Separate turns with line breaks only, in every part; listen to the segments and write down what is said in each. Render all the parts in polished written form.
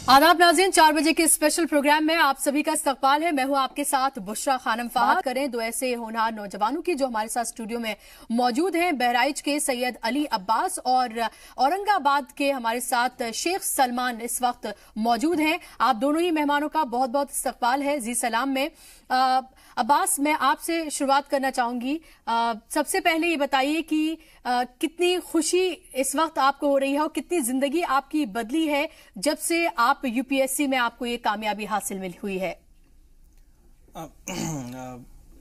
आदाब नाज़रीन, 4 बजे के स्पेशल प्रोग्राम में आप सभी का इस्तकबाल है। मैं हूं आपके साथ बुशरा खानम फहद। करें दो ऐसे होनहार नौजवानों की जो हमारे साथ स्टूडियो में मौजूद हैं। बहराइच के सैयद अली अब्बास और औरंगाबाद के हमारे साथ शेख सलमान इस वक्त मौजूद हैं। आप दोनों ही मेहमानों का बहुत बहुत इस्तकबाल है जी सलाम में। अब्बास, मैं आपसे शुरुआत करना चाहूंगी। सबसे पहले ये बताइए कि कितनी खुशी इस वक्त आपको हो रही है और कितनी जिंदगी आपकी बदली है जब से आप यूपीएससी में आपको ये कामयाबी हासिल मिली हुई है।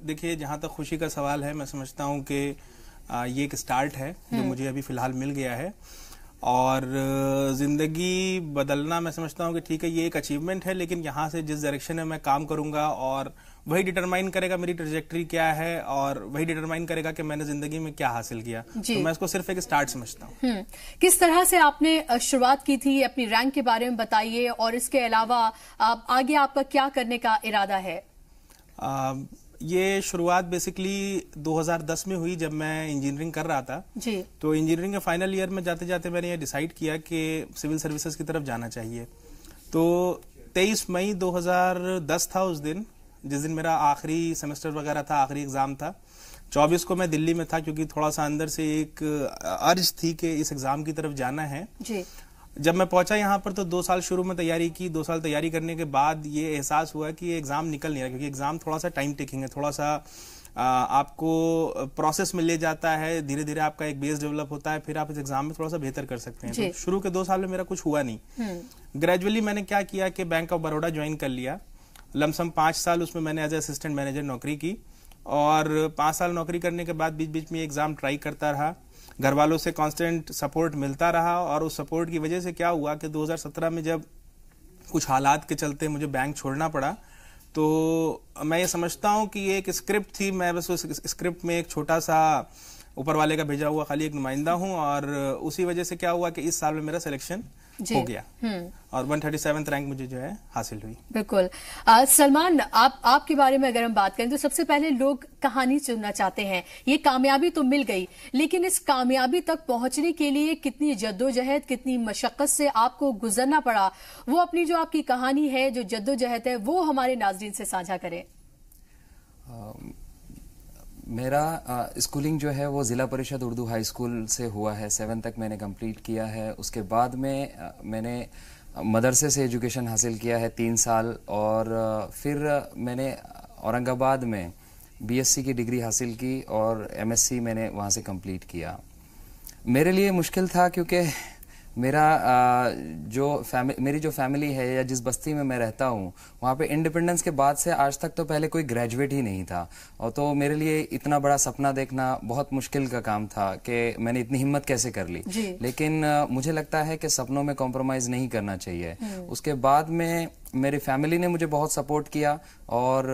देखिए, जहां तक खुशी का सवाल है, मैं समझता हूं कि ये एक स्टार्ट है जो मुझे अभी फिलहाल मिल गया है। और जिंदगी बदलना, मैं समझता हूं कि ठीक है, ये एक अचीवमेंट है, लेकिन यहाँ से जिस डायरेक्शन में मैं काम करूंगा और वही डिटरमाइन करेगा मेरी ट्रैजेक्टरी क्या है और वही डिटरमाइन करेगा कि मैंने जिंदगी में क्या हासिल किया। तो मैं इसको सिर्फ एक स्टार्ट समझता हूँ।
किस तरह से आपने शुरुआत की थी, अपनी रैंक के बारे में बताइए, और इसके अलावा आगे आपका क्या करने का इरादा है?
ये शुरुआत बेसिकली 2010 में हुई जब मैं इंजीनियरिंग कर रहा था
जी।
तो इंजीनियरिंग के फाइनल ईयर में जाते जाते मैंने ये डिसाइड किया कि सिविल सर्विसेज की तरफ जाना चाहिए। तो 23 मई 2010 था उस दिन, जिस दिन मेरा आखिरी सेमेस्टर वगैरह था, आखिरी एग्जाम था। 24 को मैं दिल्ली में था क्योंकि थोड़ा सा अंदर से एक अर्ज थी कि इस एग्जाम की तरफ जाना है जी। जब मैं पहुंचा यहाँ पर तो 2 साल शुरू में तैयारी की। 2 साल तैयारी करने के बाद ये एहसास हुआ कि ये एग्जाम निकल नहीं रहा, क्योंकि एग्जाम थोड़ा सा टाइम टेकिंग है, थोड़ा सा आपको प्रोसेस में ले जाता है। धीरे धीरे आपका एक बेस डेवलप होता है, फिर आप इस एग्जाम में थोड़ा सा बेहतर कर सकते हैं। तो शुरू के 2 साल में मेरा कुछ हुआ नहीं। ग्रेजुअली मैंने क्या किया कि बैंक ऑफ बड़ौदा ज्वाइन कर लिया। लमसम 5 साल उसमें मैंने एज असिस्टेंट मैनेजर नौकरी की, और 5 साल नौकरी करने के बाद बीच बीच में एग्जाम ट्राई करता रहा। घर वालों से कांस्टेंट सपोर्ट मिलता रहा, और उस सपोर्ट की वजह से क्या हुआ कि 2017 में जब कुछ हालात के चलते मुझे बैंक छोड़ना पड़ा, तो मैं ये समझता हूं कि ये एक स्क्रिप्ट थी। मैं बस उस स्क्रिप्ट में एक छोटा सा ऊपर वाले का भेजा हुआ खाली एक नुमाइंदा हूं, और उसी वजह से क्या हुआ कि इस साल में मेरा सिलेक्शन हो गया और 137th रैंक मुझे जो है हासिल हुई।
बिल्कुल। सलमान, आपके बारे में अगर हम बात करें तो सबसे पहले लोग कहानी सुनना चाहते हैं। ये कामयाबी तो मिल गई, लेकिन इस कामयाबी तक पहुंचने के लिए कितनी जद्दोजहद, कितनी मशक्कत से आपको गुजरना पड़ा, वो अपनी जो आपकी कहानी है, जो जद्दोजहद है, वो हमारे नाज़रीन से साझा करें।
मेरा स्कूलिंग जो है वो जिला परिषद उर्दू हाई स्कूल से हुआ है। 7 तक मैंने कंप्लीट किया है। उसके बाद में मैंने मदरसे से एजुकेशन हासिल किया है 3 साल, और फिर मैंने औरंगाबाद में बीएससी की डिग्री हासिल की और एमएससी मैंने वहाँ से कंप्लीट किया। मेरे लिए मुश्किल था क्योंकि मेरा मेरी जो फैमिली है या जिस बस्ती में मैं रहता हूँ, वहाँ पे इंडिपेंडेंस के बाद से आज तक तो पहले कोई ग्रेजुएट ही नहीं था, और तो मेरे लिए इतना बड़ा सपना देखना बहुत मुश्किल का काम था कि मैंने इतनी हिम्मत कैसे कर ली। लेकिन मुझे लगता है कि सपनों में कॉम्प्रोमाइज नहीं करना चाहिए। उसके बाद में मेरी फैमिली ने मुझे बहुत सपोर्ट किया, और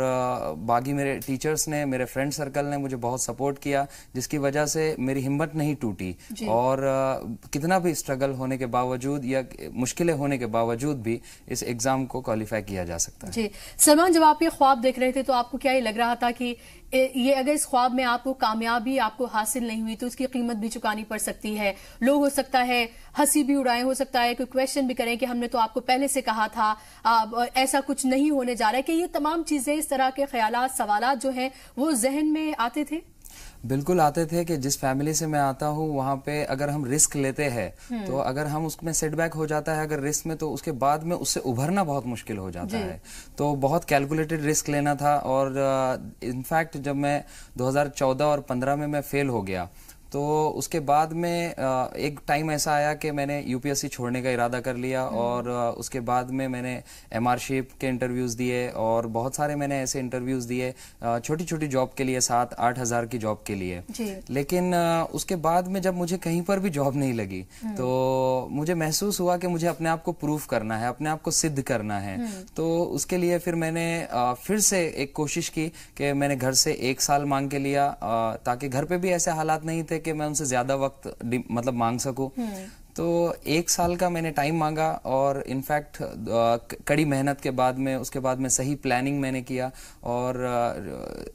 बाकी मेरे टीचर्स ने, मेरे फ्रेंड सर्कल ने मुझे बहुत सपोर्ट किया, जिसकी वजह से मेरी हिम्मत नहीं टूटी। और कितना भी स्ट्रगल होने के बावजूद या मुश्किलें होने के बावजूद भी इस एग्जाम को क्वालिफाई किया जा सकता है।
जी सलमान, जब आप ये ख्वाब देख रहे थे तो आपको क्या ये लग रहा था कि ये अगर इस ख्वाब में आपको कामयाबी आपको हासिल नहीं हुई तो उसकी कीमत भी चुकानी पड़ सकती है? लोग हो सकता है हंसी भी उड़ाएं, हो सकता है कोई क्वेश्चन भी करें कि हमने तो आपको पहले से कहा था, ऐसा कुछ नहीं होने जा रहा है। कि ये तमाम चीजें, इस तरह के ख्यालात, सवालात जो हैं वो जहन में आते थे?
बिल्कुल आते थे कि जिस फैमिली से मैं आता हूँ वहाँ पे अगर हम रिस्क लेते हैं तो अगर हम उसमें सेटबैक हो जाता है अगर रिस्क में, तो उसके बाद में उससे उभरना बहुत मुश्किल हो जाता है। तो बहुत कैलकुलेटेड रिस्क लेना था। और इनफैक्ट जब मैं 2014 और 15 में मैं फेल हो गया, तो उसके बाद में एक टाइम ऐसा आया कि मैंने यूपीएससी छोड़ने का इरादा कर लिया, और उसके बाद में मैंने एमआरशिप के इंटरव्यूज दिए और बहुत सारे मैंने ऐसे इंटरव्यूज दिए छोटी छोटी जॉब के लिए, 7-8 हज़ार की जॉब के लिए। लेकिन उसके बाद में जब मुझे कहीं पर भी जॉब नहीं लगी तो मुझे महसूस हुआ कि मुझे अपने आप को प्रूफ करना है, अपने आप को सिद्ध करना है। तो उसके लिए फिर मैंने फिर से एक कोशिश की कि मैंने घर से 1 साल मांग के लिया, ताकि घर पे भी ऐसे हालात नहीं थे कि मैं उनसे ज्यादा वक्त मतलब मांग सकूं। तो 1 साल का मैंने टाइम मांगा और इनफैक्ट कड़ी मेहनत के बाद में, उसके बाद में सही प्लानिंग मैंने किया और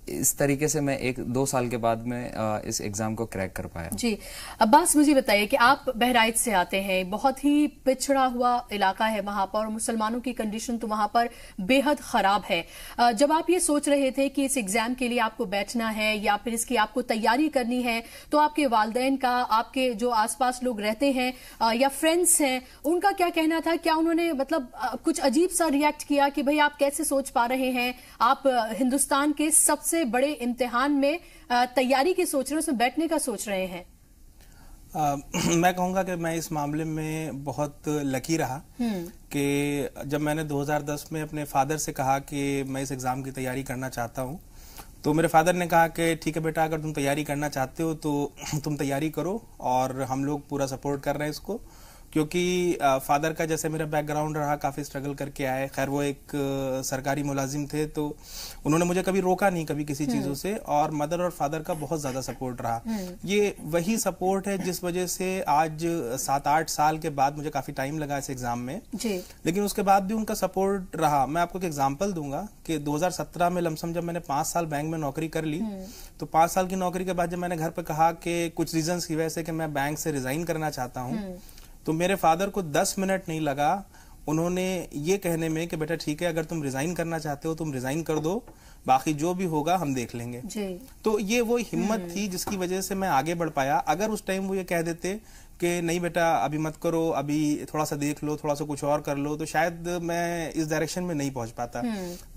इस तरीके से मैं 1-2 साल के बाद में इस एग्जाम को क्रैक कर पाया।
जी, अब्बास मुझे बताइए कि आप बहराइच से आते हैं, बहुत ही पिछड़ा हुआ इलाका है वहां पर और मुसलमानों की कंडीशन तो वहां पर बेहद खराब है। जब आप ये सोच रहे थे कि इस एग्जाम के लिए आपको बैठना है या फिर इसकी आपको तैयारी करनी है, तो आपके वालिदैन का, आपके जो आसपास लोग रहते हैं या फ्रेंड्स हैं, उनका क्या कहना था? क्या उन्होंने मतलब कुछ अजीब सा रिएक्ट किया कि भाई आप कैसे सोच पा रहे हैं, आप हिंदुस्तान के सबसे बड़े इम्तिहान में तैयारी की सोच रहे हैं, उसमें बैठने का सोच रहे हैं?
मैं कहूंगा कि मैं इस मामले में बहुत लकी रहा कि जब मैंने 2010 में अपने फादर से कहा कि मैं इस एग्जाम की तैयारी करना चाहता हूं, तो मेरे फादर ने कहा कि ठीक है बेटा, अगर तुम तैयारी करना चाहते हो तो तुम तैयारी करो और हम लोग पूरा सपोर्ट कर रहे हैं इसको। क्योंकि फादर का जैसे मेरा बैकग्राउंड रहा, काफ़ी स्ट्रगल करके आए। खैर वो एक सरकारी मुलाजिम थे, तो उन्होंने मुझे कभी रोका नहीं कभी किसी चीज़ों से, और मदर और फादर का बहुत ज़्यादा सपोर्ट रहा। ये वही सपोर्ट है जिस वजह से आज 7-8 साल के बाद, मुझे काफ़ी टाइम लगा इस एग्ज़ाम में जी, लेकिन उसके बाद भी उनका सपोर्ट रहा। मैं आपको एक एग्जाम्पल दूंगा कि 2017 में लमसम जब मैंने 5 साल बैंक में नौकरी कर ली, तो 5 साल की नौकरी के बाद जब मैंने घर पर कहा कि कुछ रीजंस की वजह से कि मैं बैंक से रिजाइन करना चाहता हूँ, तो मेरे फादर को 10 मिनट नहीं लगा उन्होंने ये कहने में कि बेटा ठीक है, अगर तुम रिजाइन करना चाहते हो तुम रिजाइन कर दो, बाकी जो भी होगा हम देख लेंगे जी। तो ये वो हिम्मत थी जिसकी वजह से मैं आगे बढ़ पाया। अगर उस टाइम वो ये कह देते कि नहीं बेटा अभी मत करो, अभी थोड़ा सा देख लो, थोड़ा सा कुछ और कर लो, तो शायद मैं इस डायरेक्शन में नहीं पहुंच पाता।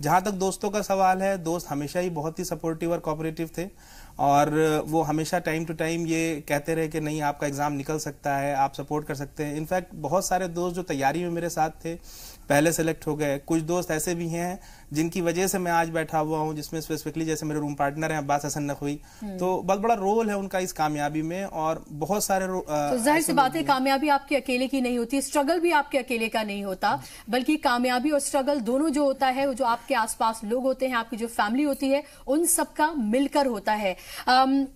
जहां तक दोस्तों का सवाल है, दोस्त हमेशा ही बहुत ही सपोर्टिव और कोऑपरेटिव थे और वो हमेशा टाइम टू टाइम ये कहते रहे कि नहीं आपका एग्जाम निकल सकता है, आप सपोर्ट कर सकते हैं। इनफैक्ट बहुत सारे दोस्त जो तैयारी में मेरे साथ थे पहले सेलेक्ट हो गए। कुछ दोस्त ऐसे भी हैं जिनकी वजह से मैं आज बैठा हुआ हूं, जिसमें स्पेसिफिकली जैसे मेरे रूम पार्टनर हैं अब्बास हसन नकवी, तो बहुत बड़ा रोल है उनका इस कामयाबी में। और बहुत सारे
तो जाहिर सी बात है कामयाबी आपके अकेले की नहीं होती, स्ट्रगल भी आपके अकेले का नहीं होता, बल्कि कामयाबी और स्ट्रगल दोनों जो होता है, वो जो आपके आसपास लोग होते हैं, आपकी जो फैमिली होती है, उन सबका मिलकर होता है।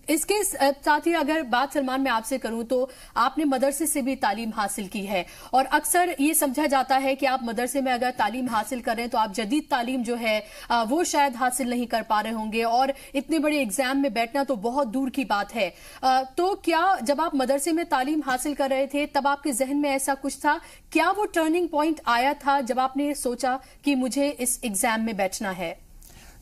इसके साथ ही अगर बात सलमान मैं आपसे करूं, तो आपने मदरसे से भी तालीम हासिल की है और अक्सर ये समझा जाता है कि आप मदरसे में अगर तालीम हासिल कर रहे हैं तो आप जदीद तालीम जो है वो शायद हासिल नहीं कर पा रहे होंगे और इतने बड़े एग्जाम में बैठना तो बहुत दूर की बात है। तो क्या जब आप मदरसे में तालीम हासिल कर रहे थे तब आपके जहन में ऐसा कुछ था? क्या वो टर्निंग पॉइंट आया था जब आपने सोचा कि मुझे इस एग्जाम में बैठना है?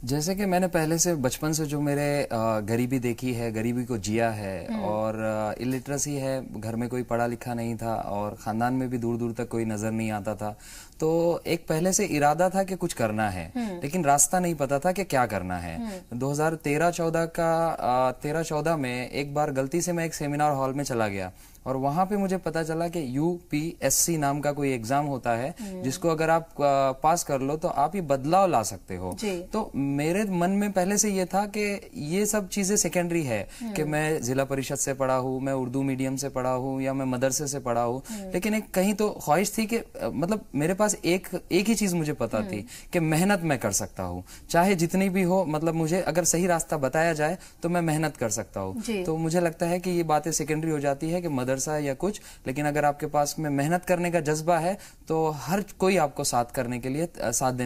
जैसे कि मैंने पहले से बचपन से जो मेरे गरीबी देखी है, गरीबी को जिया है और इलिटरेसी है, घर में कोई पढ़ा लिखा नहीं था और खानदान में भी दूर दूर तक कोई नजर नहीं आता था, तो एक पहले से इरादा था कि कुछ करना है, लेकिन रास्ता नहीं पता था कि क्या करना है। 2013-14 में एक बार गलती से मैं एक सेमिनार हॉल में चला गया और वहां पे मुझे पता चला कि UPSC नाम का कोई एग्जाम होता है जिसको अगर आप पास कर लो तो आप ये बदलाव ला सकते हो। तो मेरे मन में पहले से ये था कि ये सब चीजें सेकेंडरी है कि मैं जिला परिषद से पढ़ा हूँ, मैं उर्दू मीडियम से पढ़ा हूँ या मैं मदरसे से पढ़ा हूँ, लेकिन एक कहीं तो ख्वाहिश थी कि मतलब मेरे पास एक ही चीज मुझे पता थी कि मेहनत मैं कर सकता हूँ, चाहे जितनी भी हो, मतलब मुझे अगर सही रास्ता बताया जाए तो मैं मेहनत कर सकता हूँ। तो मुझे लगता है कि ये बातें सेकेंडरी हो जाती है कि मदरसा या कुछ, लेकिन अगर आपके पास में मेहनत करने का जज्बा है तो हर कोई आपको साथ देने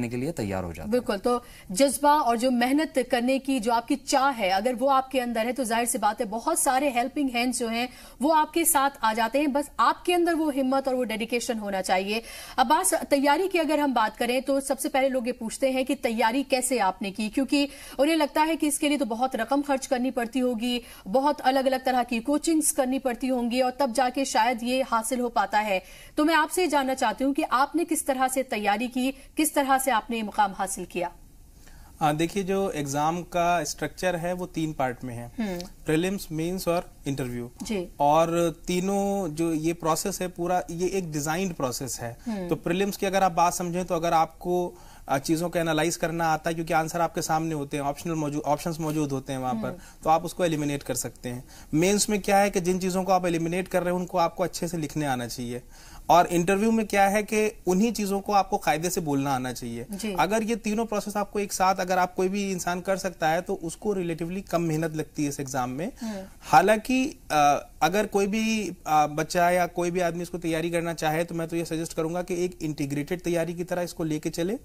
के लिए तैयार हो जाता है।
बिल्कुल, तो जज्बा और जो मेहनत करने की जो आपकी चाह है, अगर वो आपके अंदर है तो जाहिर सी बात है बहुत सारे हेल्पिंग हैंड्स जो हैं वो आपके साथ आ जाते हैं, बस आपके अंदर वो हिम्मत और वो डेडिकेशन होना चाहिए। अब्बास, तैयारी की अगर हम बात करें तो सबसे पहले लोग ये पूछते हैं कि तैयारी कैसे आपने की, क्योंकि उन्हें लगता है कि इसके लिए तो बहुत रकम खर्च करनी पड़ती होगी, बहुत अलग अलग तरह की कोचिंग्स करनी पड़ती होंगी और तब जाके शायद ये हासिल हो पाता है। तो मैं आपसे जानना चाहती हूं कि आपने किस तरह से तैयारी की, किस तरह से आपने मुकाम हासिल किया?
देखिए, जो एग्जाम का स्ट्रक्चर है वो 3 पार्ट में है, प्रीलिम्स, मेंस और इंटरव्यू। और तीनों जो ये प्रोसेस है पूरा, ये एक डिजाइंड प्रोसेस है। तो प्रीलिम्स की अगर आप बात समझें तो अगर आपको चीजों को एनालाइज करना आता है, क्योंकि आंसर आपके सामने होते हैं, ऑप्शंस मौजूद होते हैं वहां पर, तो आप उसको एलिमिनेट कर सकते हैं। मेंस में क्या है कि जिन चीजों को आप एलिमिनेट कर रहे हैं उनको आपको अच्छे से लिखने आना चाहिए। और इंटरव्यू में क्या है कि उन्हीं चीजों को आपको कायदे से बोलना आना चाहिए। अगर ये तीनों प्रोसेस आपको एक साथ, अगर आप कोई भी इंसान कर सकता है तो उसको रिलेटिवली कम मेहनत लगती है इस एग्जाम में। हालांकि अगर कोई भी बच्चा या कोई भी आदमी इसको तैयारी करना चाहे तो मैं तो ये सजेस्ट करूंगा कि एक इंटीग्रेटेड तैयारी की तरह इसको लेके चले।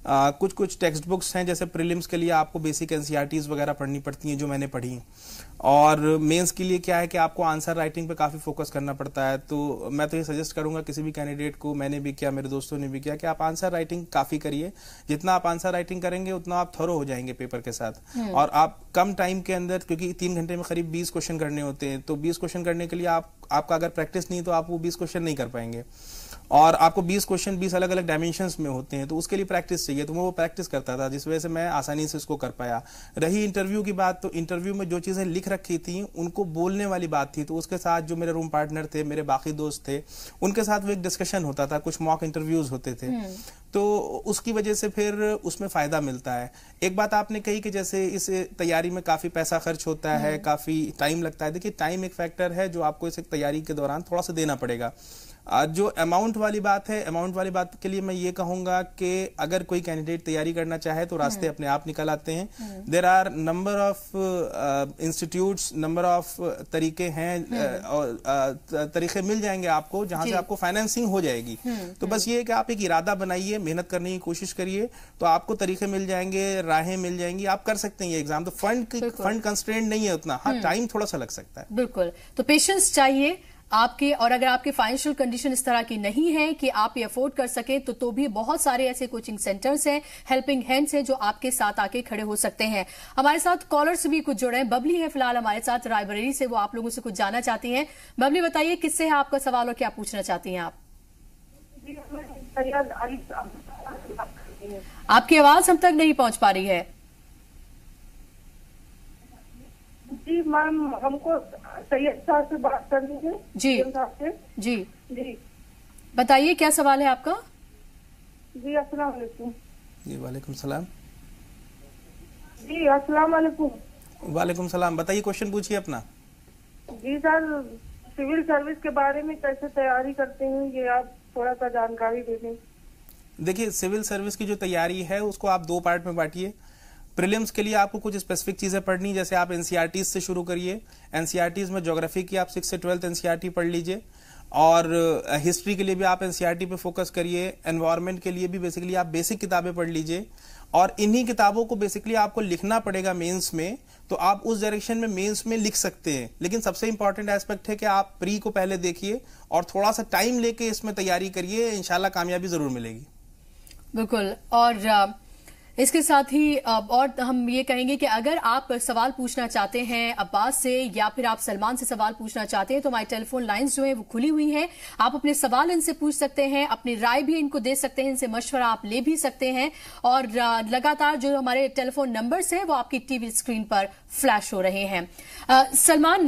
कुछ कुछ टेक्स्ट बुक्स हैं, जैसे प्रीलिम्स के लिए आपको बेसिक एनसीईआरटीज वगैरह पढ़नी पड़ती हैं, जो मैंने पढ़ी, और मेंस के लिए क्या है कि आपको आंसर राइटिंग पे काफी फोकस करना पड़ता है। तो मैं तो ये सजेस्ट करूंगा किसी भी कैंडिडेट को, मैंने भी किया, मेरे दोस्तों ने भी किया, कि आप आंसर राइटिंग काफी करिए। जितना आप आंसर राइटिंग करेंगे उतना आप थरो हो जाएंगे पेपर के साथ, और आप कम टाइम के अंदर, क्योंकि 3 घंटे में करीब 20 क्वेश्चन करने होते हैं, तो 20 क्वेश्चन करने के लिए आपका अगर प्रैक्टिस नहीं तो आप वो 20 क्वेश्चन नहीं कर पाएंगे, और आपको 20 क्वेश्चन 20 अलग अलग डायमेंशंस में होते हैं, तो उसके लिए प्रैक्टिस चाहिए। तो मैं वो प्रैक्टिस करता था, जिस वजह से मैं आसानी से इसको कर पाया। रही इंटरव्यू की बात, तो इंटरव्यू में जो चीजें लिख रखी थी उनको बोलने वाली बात थी, तो उसके साथ जो मेरे रूम पार्टनर थे, मेरे बाकी दोस्त थे, उनके साथ वो एक डिस्कशन होता था, कुछ मॉक इंटरव्यूज होते थे, तो उसकी वजह से फिर उसमें फायदा मिलता है। एक बात आपने कही कि जैसे इस तैयारी में काफी पैसा खर्च होता है, काफी टाइम लगता है। देखिए, टाइम एक फैक्टर है जो आपको इस तैयारी के दौरान थोड़ा सा देना पड़ेगा। जो अमाउंट वाली बात है, अमाउंट वाली बात के लिए मैं ये कहूंगा कि अगर कोई कैंडिडेट तैयारी करना चाहे तो रास्ते अपने आप निकल आते हैं। There are number of institutes, number of तरीके हैं, और तरीके मिल जाएंगे आपको जहां से आपको फाइनेंसिंग हो जाएगी। तो बस ये है कि आप एक इरादा बनाइए, मेहनत करने की कोशिश करिए, तो आपको तरीके मिल जाएंगे, राहें मिल जाएंगी, आप कर सकते हैं ये एग्जाम। तो फंड कंस्ट्रेंट नहीं है उतना, हाँ टाइम थोड़ा सा लग सकता है।
बिल्कुल, तो पेशेंस चाहिए आपके, और अगर आपके फाइनेंशियल कंडीशन इस तरह की नहीं है कि आप ये अफोर्ड कर सके, तो भी बहुत सारे ऐसे कोचिंग सेंटर्स हैं, हेल्पिंग हैंड्स हैं, जो आपके साथ आके खड़े हो सकते हैं। हमारे साथ कॉलर्स भी कुछ जुड़े हैं। बबली है फिलहाल हमारे साथ रायबरेली से, वो आप लोगों से कुछ जानना चाहती हैं। बबली, बताइए किससे है आपका सवाल और क्या पूछना चाहती हैं आप? आपकी आवाज हम तक नहीं पहुंच पा रही है।
जी मैम, हमको सैयद साहब से बात करनी है।
जी जी
जी,
बताइए क्या सवाल है आपका?
जी अस्सलाम वालेकुम।
जी वालेकुम सलाम।
जी अस्सलाम वालेकुम।
वालेकुम सलाम, बताइए, क्वेश्चन पूछिए अपना।
जी सर, सिविल सर्विस के बारे में कैसे तैयारी करते हैं, ये आप थोड़ा सा जानकारी दे दें।
देखिए, सिविल सर्विस की जो तैयारी है उसको आप 2 पार्ट में बांटिए। प्रीलिम्स के लिए आपको कुछ स्पेसिफिक चीजें पढ़नी, जैसे आप एनसीईआरटीज से शुरू करिए। एनसीईआरटीज में ज्योग्राफी की आप 6 से 12 एनसीईआरटी पढ़ लीजिए, और हिस्ट्री के लिए भी आप एनसीईआरटी पे फोकस करिए। एनवायरनमेंट के लिए भी बेसिकली आप बेसिक किताबें पढ़ लीजिए, और इन्हीं किताबों को बेसिकली आपको लिखना पड़ेगा मेंस में, तो आप उस डायरेक्शन में मेंस में लिख सकते हैं। लेकिन सबसे इंपॉर्टेंट एस्पेक्ट है कि आप प्री को पहले देखिए और थोड़ा सा टाइम लेके इसमें तैयारी करिए, इंशाल्लाह कामयाबी जरूर मिलेगी।
बिल्कुल, और इसके साथ ही और हम ये कहेंगे कि अगर आप सवाल पूछना चाहते हैं अब्बास से, या फिर आप सलमान से सवाल पूछना चाहते हैं, तो हमारी टेलीफोन लाइंस जो है वो खुली हुई हैं। आप अपने सवाल इनसे पूछ सकते हैं, अपनी राय भी इनको दे सकते हैं, इनसे मशवरा आप ले भी सकते हैं, और लगातार जो हमारे टेलीफोन नंबर्स हैं वो आपकी टीवी स्क्रीन पर फ्लैश हो रहे हैं। सलमान,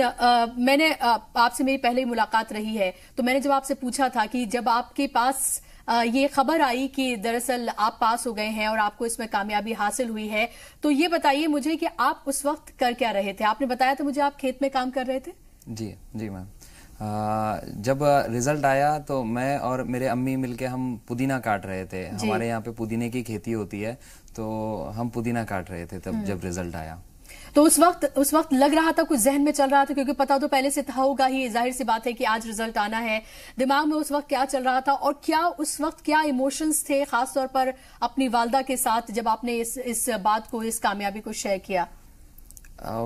मैंने आपसे मेरी पहले ही मुलाकात रही है, तो मैंने जब आपसे पूछा था कि जब आपके पास ये खबर आई कि दरअसल आप पास हो गए हैं और आपको इसमें कामयाबी हासिल हुई है, तो ये बताइए मुझे कि आप उस वक्त कर क्या रहे थे? आपने बताया था मुझे आप खेत में काम कर रहे थे।
जी जी मैम, जब रिजल्ट आया तो मैं और मेरे अम्मी मिलके हम पुदीना काट रहे थे। हमारे यहाँ पे पुदीने की खेती होती है, तो हम पुदीना काट रहे थे तब जब रिजल्ट आया।
तो उस वक्त लग रहा था, कुछ जहन में चल रहा था, क्योंकि पता तो पहले से था होगा ही, जाहिर सी बात है कि आज रिजल्ट आना है। दिमाग में उस वक्त क्या चल रहा था, और क्या उस वक्त क्या इमोशंस थे, खासतौर पर अपनी वालदा के साथ जब आपने इस बात को, इस कामयाबी को शेयर किया?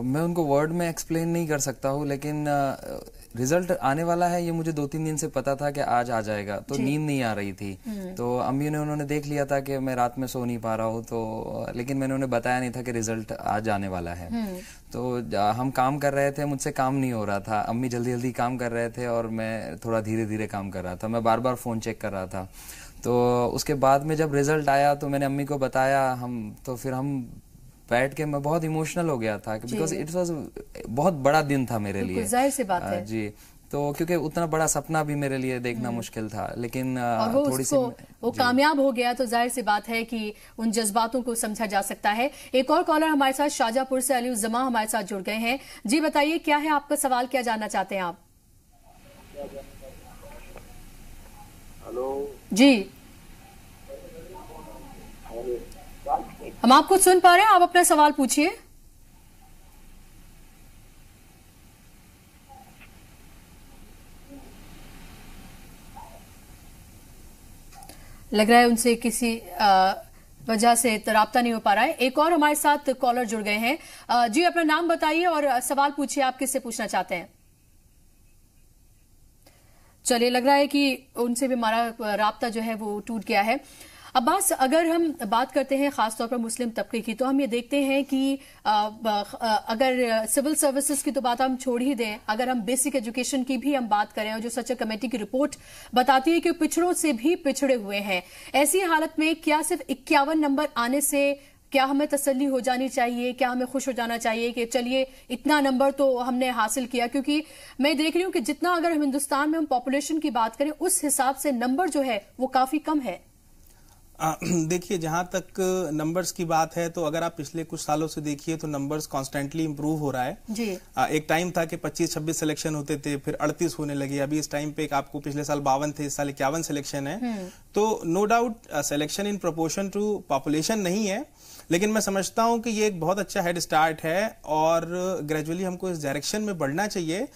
मैं उनको वर्ड में एक्सप्लेन नहीं कर सकता हूँ, लेकिन रिजल्ट आने वाला है ये मुझे 2-3 दिन से पता था कि आज आ जाएगा, तो नींद नहीं आ रही थी। तो अम्मी ने, उन्होंने देख लिया था कि मैं रात में सो नहीं पा रहा हूँ, तो लेकिन मैंने उन्हें बताया नहीं था कि रिजल्ट आज आने वाला है। तो हम काम कर रहे थे, मुझसे काम नहीं हो रहा था। अम्मी जल्दी जल्दी काम कर रहे थे और मैं थोड़ा धीरे धीरे काम कर रहा था। मैं बार बार फोन चेक कर रहा था। तो उसके बाद में जब रिजल्ट आया तो मैंने अम्मी को बताया, तो फिर हम बैठ के, मैं बहुत इमोशनल हो गया था, बिकॉज इट वाज बहुत बड़ा दिन था मेरे लिए।
जाहिर सी बात है
जी, तो क्योंकि उतना बड़ा सपना भी मेरे लिए देखना मुश्किल था, लेकिन थोड़ी सी
वो कामयाब हो गया, तो जाहिर सी बात है कि उन जज्बातों को समझा जा सकता है। एक और कॉलर हमारे साथ शाहजहांपुर से अली जमा हमारे साथ जुड़ गए हैं। जी बताइए, क्या है आपका सवाल, क्या जानना चाहते हैं आप?
हेलो
जी, हम आपको सुन पा रहे हैं, आप अपना सवाल पूछिए। लग रहा है उनसे किसी वजह से राब्ता नहीं हो पा रहा है। एक और हमारे साथ कॉलर जुड़ गए हैं। जी, अपना नाम बताइए और सवाल पूछिए, आप किससे पूछना चाहते हैं। चलिए, लग रहा है कि उनसे भी हमारा राब्ता जो है वो टूट गया है। अब्बास, अगर हम बात करते हैं खासतौर पर मुस्लिम तबके की, तो हम ये देखते हैं कि अगर सिविल सर्विसेज की तो बात हम छोड़ ही दें, अगर हम बेसिक एजुकेशन की भी हम बात करें, और जो सचर कमेटी की रिपोर्ट बताती है कि पिछड़ों से भी पिछड़े हुए हैं, ऐसी हालत में क्या सिर्फ 51 नंबर आने से क्या हमें तसल्ली हो जानी चाहिए? क्या हमें खुश हो जाना चाहिए कि चलिए इतना नंबर तो हमने हासिल किया? क्योंकि मैं देख रही हूं कि जितना अगर हम हिंदुस्तान में हम पॉपुलेशन की बात करें, उस हिसाब से नंबर जो है वो काफी कम है।
देखिए, जहां तक नंबर्स की बात है, तो अगर आप पिछले कुछ सालों से देखिए तो नंबर्स कॉन्स्टेंटली इंप्रूव हो रहा है
जी।
एक टाइम था कि 25-26 सिलेक्शन होते थे, फिर 38 होने लगे। अभी इस टाइम पे आपको पिछले साल 52 थे, इस साल 51 सिलेक्शन है। तो no doubt selection in proportion to population नहीं है, लेकिन मैं समझता हूं कि ये एक बहुत अच्छा हेड स्टार्ट है और ग्रेजुअली हमको इस डायरेक्शन में बढ़ना चाहिए।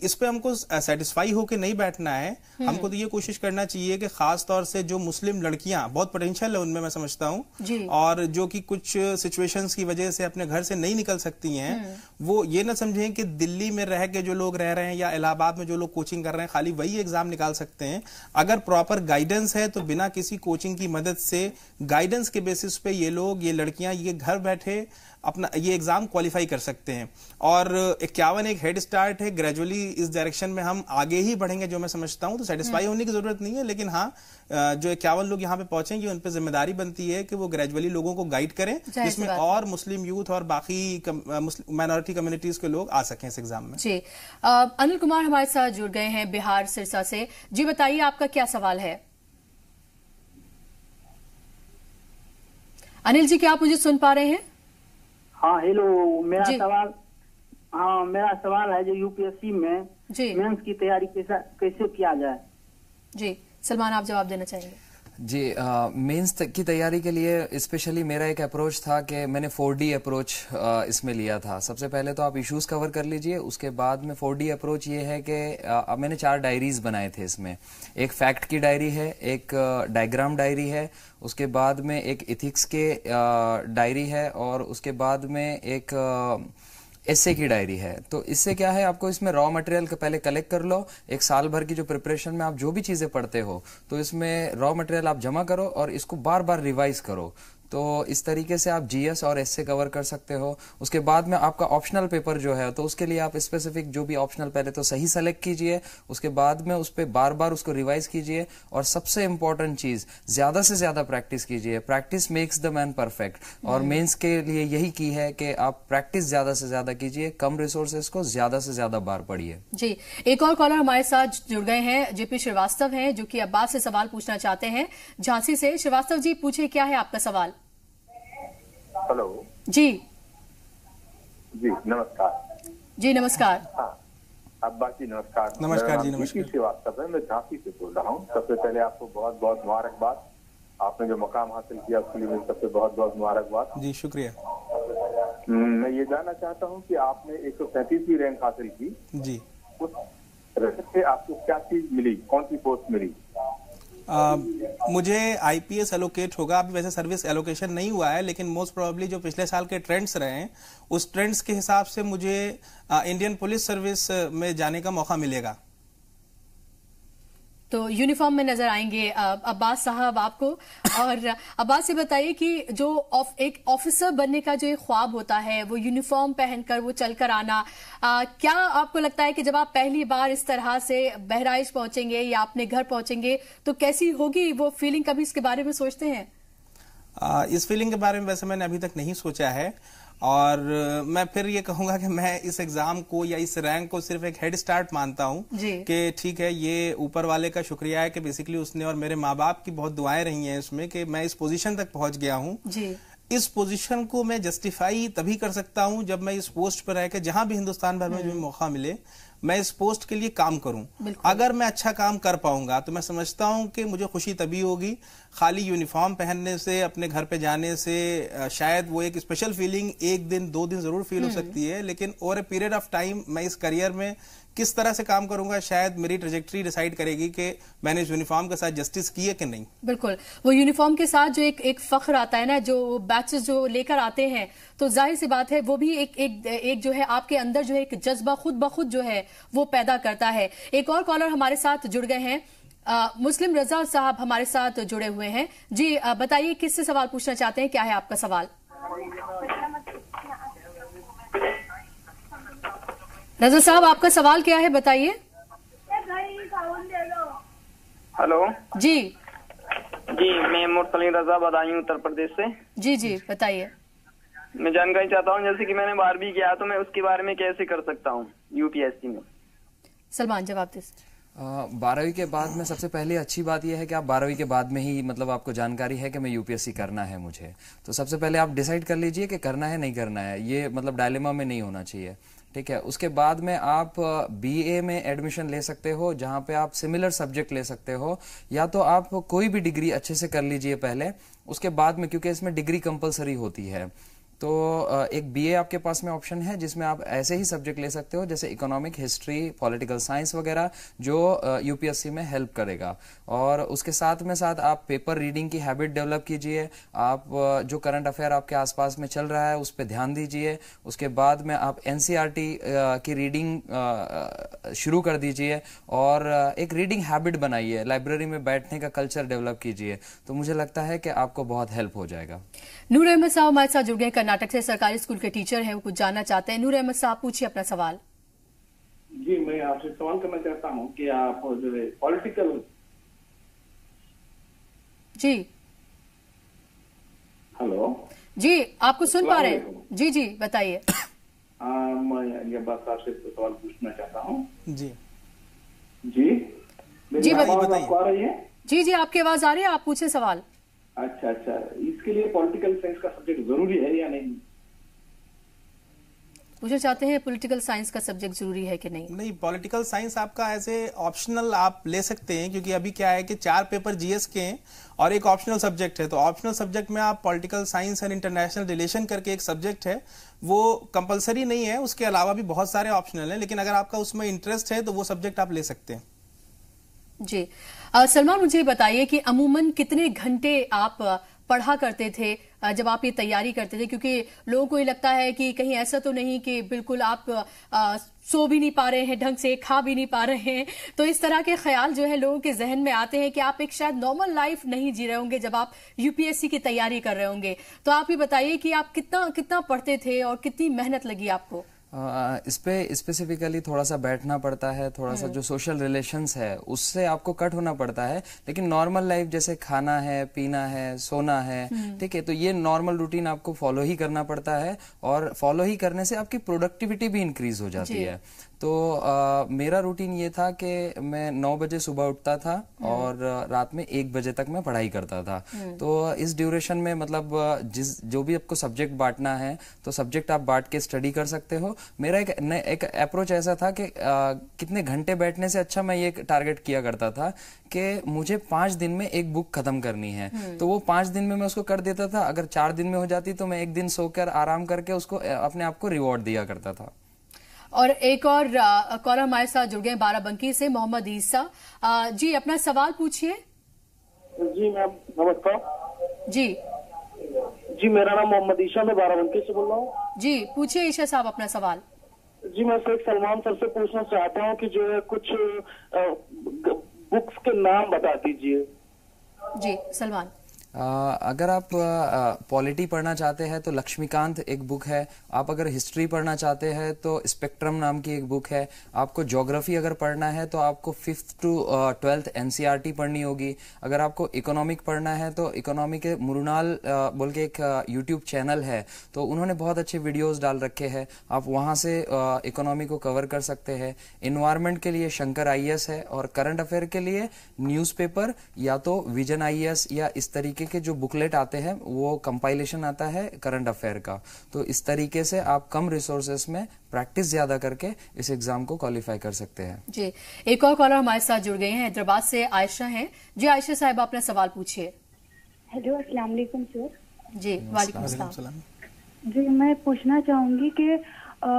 इस पे हमको सेटिस्फाई होके नहीं बैठना है। हमको तो ये कोशिश करना चाहिए कि खास तौर से जो मुस्लिम लड़कियां, बहुत पोटेंशियल है उनमें, मैं समझता हूं, और जो कि कुछ सिचुएशंस की वजह से अपने घर से नहीं निकल सकती हैं, वो ये ना समझें कि दिल्ली में रह के जो लोग रह रहे हैं या इलाहाबाद में जो लोग कोचिंग कर रहे हैं खाली वही एग्जाम निकाल सकते हैं। अगर प्रॉपर गाइडेंस है तो बिना किसी कोचिंग की मदद से, गाइडेंस के बेसिस पे ये लोग, ये लड़कियां, ये घर बैठे अपना ये एग्जाम क्वालिफाई कर सकते हैं। और 51 एक हेड स्टार्ट है। ग्रेजुअली इस डायरेक्शन में हम आगे ही बढ़ेंगे, जो मैं समझता हूं। तो सेटिस्फाई होने की जरूरत नहीं है, लेकिन हाँ, जो 51 लोग यहाँ पे पहुंचेंगे उन पर जिम्मेदारी बनती है कि वो ग्रेजुअली लोगों को गाइड करें, जिसमें और मुस्लिम यूथ और बाकी माइनॉरिटी कम्युनिटीज के लोग आ सकें इस एग्जाम में।
जी, अनिल कुमार हमारे साथ जुड़ गए हैं बिहार सिरसा से। जी बताइए, आपका क्या सवाल है? अनिल जी, क्या आप मुझे सुन पा रहे हैं?
हाँ, हेलो। मेरा सवाल है जो यूपीएससी में मेंस की तैयारी कैसे किया जाए?
जी, सलमान, आप जवाब देना चाहेंगे?
जी, मेंस की तैयारी के लिए स्पेशली मेरा एक अप्रोच था कि मैंने 4D अप्रोच इसमें लिया था। सबसे पहले तो आप इश्यूज कवर कर लीजिए, उसके बाद में 4D अप्रोच ये है कि मैंने 4 डायरीज बनाए थे इसमें। एक फैक्ट की डायरी है, एक डायग्राम डायरी है, उसके बाद में एक इथिक्स के डायरी है, और उसके बाद में एक एस्से की डायरी है। तो इससे क्या है, आपको इसमें रॉ मटेरियल पहले कलेक्ट कर लो। एक साल भर की जो प्रिपरेशन में आप जो भी चीजें पढ़ते हो, तो इसमें रॉ मटेरियल आप जमा करो और इसको बार बार रिवाइज करो। तो इस तरीके से आप जीएस और एस्से कवर कर सकते हो। उसके बाद में आपका ऑप्शनल पेपर जो है, तो उसके लिए आप स्पेसिफिक जो भी ऑप्शनल पहले तो सही सेलेक्ट कीजिए, उसके बाद में उस पर बार बार उसको रिवाइज कीजिए। और सबसे इंपॉर्टेंट चीज, ज्यादा से ज्यादा प्रैक्टिस कीजिए। Practice makes the man perfect. और मेंस के लिए यही की है कि आप प्रैक्टिस ज्यादा से ज्यादा कीजिए, कम रिसोर्सेज को ज्यादा से ज्यादा बार पढ़िए।
जी, एक और कॉलर हमारे साथ जुड़ गए हैं, जेपी श्रीवास्तव हैं, जो कि अब्बास से सवाल पूछना चाहते हैं, झांसी से। श्रीवास्तव जी, पूछिए, क्या है आपका सवाल?
हेलो
जी
नमस्कार।
जी नमस्कार।
हाँ, अब्बा जी नमस्कार।
नमस्कार जी, नमस्कार।
श्रीवास्तव है, मैं झांसी से बोल रहा हूँ। सबसे पहले आपको बहुत बहुत मुबारकबाद, आपने जो मकाम हासिल किया उसके लिए सबसे बहुत बहुत मुबारकबाद
जी। शुक्रिया।
मैं ये जानना चाहता हूँ कि आपने 135वीं रैंक हासिल की
जी,
उस रैंक से आपको क्या चीज मिली, कौन सी पोस्ट मिली?
मुझे आईपीएस एलोकेट होगा। अभी वैसे सर्विस एलोकेशन नहीं हुआ है, लेकिन मोस्ट प्रोबेबली जो पिछले साल के ट्रेंड्स रहे हैं, उस ट्रेंड्स के हिसाब से मुझे इंडियन पुलिस सर्विस में जाने का मौका मिलेगा।
तो यूनिफॉर्म में नजर आएंगे अब्बास साहब आपको। और अब्बास, ये बताइए कि जो एक ऑफिसर बनने का जो एक ख्वाब होता है, वो यूनिफॉर्म पहनकर वो चलकर आना, क्या आपको लगता है कि जब आप पहली बार इस तरह से बहराइच पहुंचेंगे या अपने घर पहुंचेंगे तो कैसी होगी वो फीलिंग? कभी इसके बारे में सोचते हैं?
इस फीलिंग के बारे में वैसे मैंने अभी तक नहीं सोचा है, और मैं फिर ये कहूंगा कि मैं इस एग्जाम को या इस रैंक को सिर्फ एक हेड स्टार्ट मानता हूं कि ठीक है, ये ऊपर वाले का शुक्रिया है कि बेसिकली उसने और मेरे माँ बाप की बहुत दुआएं रही हैं इसमें कि मैं इस पोजीशन तक पहुंच गया हूं। इस पोजीशन को मैं जस्टिफाई तभी कर सकता हूं जब मैं इस पोस्ट पर रह के जहां भी हिंदुस्तान भर में जो मौका मिले मैं इस पोस्ट के लिए काम करूं। अगर मैं अच्छा काम कर पाऊंगा तो मैं समझता हूं कि मुझे खुशी तभी होगी। खाली यूनिफॉर्म पहनने से, अपने घर पे जाने से शायद वो एक स्पेशल फीलिंग 1 दिन 2 दिन जरूर फील हो सकती है, लेकिन over a period of time मैं इस करियर में किस तरह से काम करूंगा, शायद मेरी ट्रेजेक्टरी डिसाइड करेगी कि मैंने इस यूनिफॉर्म के साथ जस्टिस की है कि नहीं।
बिल्कुल, वो यूनिफॉर्म के साथ जो एक फख्र आता है ना, जो बैचेस जो लेकर आते हैं, तो जाहिर सी बात है वो भी एक जो है आपके अंदर जो है एक जज्बा खुद ब खुद जो है वो पैदा करता है। एक और कॉलर हमारे साथ जुड़ गए हैं, मुस्लिम रजा साहब हमारे साथ जुड़े हुए हैं। जी बताइए, किससे सवाल पूछना चाहते हैं, क्या है आपका सवाल? रजा साहब, आपका सवाल क्या है, बताइए।
हेलो
जी
जी, मैं मुर्सलीन रजा बदायूं उत्तर प्रदेश से।
जी जी बताइए।
मैं जानकारी चाहता हूँ, जैसे कि मैंने 12वीं किया तो मैं उसके बारे में कैसे कर सकता हूँ यूपीएससी में?
सलमान जवाब दीजिए।
12वीं के बाद में सबसे पहले अच्छी बात यह है कि आप 12वीं के बाद में ही मतलब आपको जानकारी है कि मैं यूपीएससी करना है मुझे, तो सबसे पहले आप डिसाइड कर लीजिए कि करना है नहीं करना है। ये मतलब डायलेमा में नहीं होना चाहिए, ठीक है। उसके बाद में आप बीए में एडमिशन ले सकते हो, जहां पे आप सिमिलर सब्जेक्ट ले सकते हो, या तो आप कोई भी डिग्री अच्छे से कर लीजिए पहले, उसके बाद में, क्योंकि इसमें डिग्री कंपलसरी होती है, तो एक बीए आपके पास में ऑप्शन है जिसमें आप ऐसे ही सब्जेक्ट ले सकते हो जैसे इकोनॉमिक, हिस्ट्री, पॉलिटिकल साइंस वगैरह, जो यूपीएससी में हेल्प करेगा। और उसके साथ में साथ आप पेपर रीडिंग की हैबिट डेवलप कीजिए। आप जो करंट अफेयर आपके आसपास में चल रहा है उस पर ध्यान दीजिए। उसके बाद में आप एनसीईआरटी की रीडिंग शुरू कर दीजिए और एक रीडिंग हैबिट बनाइए, लाइब्रेरी में बैठने का कल्चर डेवलप कीजिए, तो मुझे लगता है कि आपको बहुत हेल्प हो जाएगा।
नूर अहमद साहब हमारे साथ जुड़ गए, कर्नाटक से सरकारी स्कूल के टीचर हैं, वो कुछ जानना चाहते हैं। नूर अहमद साहब, पूछिए अपना सवाल।
जी, मैं आपसे सवाल करना चाहता हूँ कि आप जो है पॉलिटिकल। जी हेलो
जी, आपको सुन पा रहे हैं? जी जी बताइए।
मैं ये बात आपसे सवाल पूछना चाहता हूँ।
जी
जी
जी
बताइए। आपको आ रही है?
जी जी, आपकी आवाज आ रही है, आप पूछे सवाल।
अच्छा अच्छा, इसके लिए पॉलिटिकल साइंस का सब्जेक्ट जरूरी है या नहीं?
पूछना चाहते हैं पॉलिटिकल साइंस का सब्जेक्ट जरूरी है कि नहीं?
नहीं, पॉलिटिकल साइंस आपका एज ए ऑप्शनल आप ले सकते हैं, क्योंकि अभी क्या है कि 4 पेपर जीएस के हैं और एक ऑप्शनल सब्जेक्ट है, तो ऑप्शनल सब्जेक्ट में आप political science and international relation करके एक सब्जेक्ट है, वो कंपलसरी नहीं है। उसके अलावा भी बहुत सारे ऑप्शनल हैं, लेकिन अगर आपका उसमें इंटरेस्ट है तो वो सब्जेक्ट आप ले सकते हैं।
जी सलमान, मुझे बताइए कि अमूमन कितने घंटे आप पढ़ा करते थे जब आप ये तैयारी करते थे? क्योंकि लोगों को ये लगता है कि कहीं ऐसा तो नहीं कि बिल्कुल आप सो भी नहीं पा रहे हैं ढंग से, खा भी नहीं पा रहे हैं, तो इस तरह के ख्याल जो है लोगों के जहन में आते हैं कि आप एक शायद नॉर्मल लाइफ नहीं जी रहे होंगे जब आप यूपीएससी की तैयारी कर रहे होंगे। तो आप ये बताइए कि आप कितना पढ़ते थे और कितनी मेहनत लगी आपको?
इस पे स्पेसिफिकली थोड़ा सा बैठना पड़ता है, थोड़ा सा जो सोशल रिलेशंस है उससे आपको कट होना पड़ता है, लेकिन नॉर्मल लाइफ जैसे खाना है, पीना है, सोना है, ठीक है, तो ये नॉर्मल रूटीन आपको फॉलो ही करना पड़ता है, और फॉलो ही करने से आपकी प्रोडक्टिविटी भी इंक्रीज हो जाती है। तो मेरा रूटीन ये था कि मैं 9 बजे सुबह उठता था और रात में 1 बजे तक मैं पढ़ाई करता था। तो इस ड्यूरेशन में मतलब जो भी आपको सब्जेक्ट बांटना है तो सब्जेक्ट आप बांट के स्टडी कर सकते हो। मेरा एक अप्रोच ऐसा था कि कितने घंटे बैठने से अच्छा मैं ये टारगेट किया करता था कि मुझे 5 दिन में एक बुक खत्म करनी है, तो वो 5 दिन में मैं उसको कर देता था। अगर 4 दिन में हो जाती तो मैं 1 दिन सोकर आराम करके उसको अपने आप को रिवॉर्ड दिया करता था।
और एक और कॉलर हमारे साथ जुड़ गए बाराबंकी से, मोहम्मद ईसा। जी अपना सवाल पूछिए।
जी मैम नमस्कार।
जी
जी, मेरा नाम मोहम्मद ईशा, मैं बाराबंकी से बोल रहा हूँ।
जी पूछिए ईशा साहब अपना सवाल।
जी, मैं शेख सलमान सर से पूछना चाहता हूँ कि जो है कुछ बुक्स के नाम बता दीजिए।
जी सलमान।
अगर आप पॉलिटी पढ़ना चाहते हैं तो लक्ष्मीकांत एक बुक है। आप अगर हिस्ट्री पढ़ना चाहते हैं तो स्पेक्ट्रम नाम की एक बुक है। आपको ज्योग्राफी अगर पढ़ना है तो आपको 5th to 12th एनसीईआरटी पढ़नी होगी। अगर आपको इकोनॉमिक पढ़ना है तो इकोनॉमी के मुरुनाल बोल के एक यूट्यूब चैनल है, तो उन्होंने बहुत अच्छे वीडियोस डाल रखे हैं, आप वहां से इकोनॉमी को कवर कर सकते हैं। इन्वायरमेंट के लिए शंकर आईएएस है, और करंट अफेयर के लिए न्यूज़पेपर या तो विजन आईएएस या इस तरीके तरीके के जो बुकलेट आते हैं वो कंपाइलेशन आता है करंट अफेयर का। तो इस तरीके से आप कम रिसोर्सेस में प्रैक्टिस ज्यादा करके इस एग्जाम को क्वालिफाई कर सकते हैं।
जी, एक और कॉलर हमारे साथ जुड़ गए हैं, हैदराबाद से आयशा हैं। जी आयशा साहब, अपना सवाल पूछिए।
हेलो, अस्सलाम वालेकुम सर।
जी वालेकुम अस्सलाम।
जी, मैं पूछना चाहूंगी कि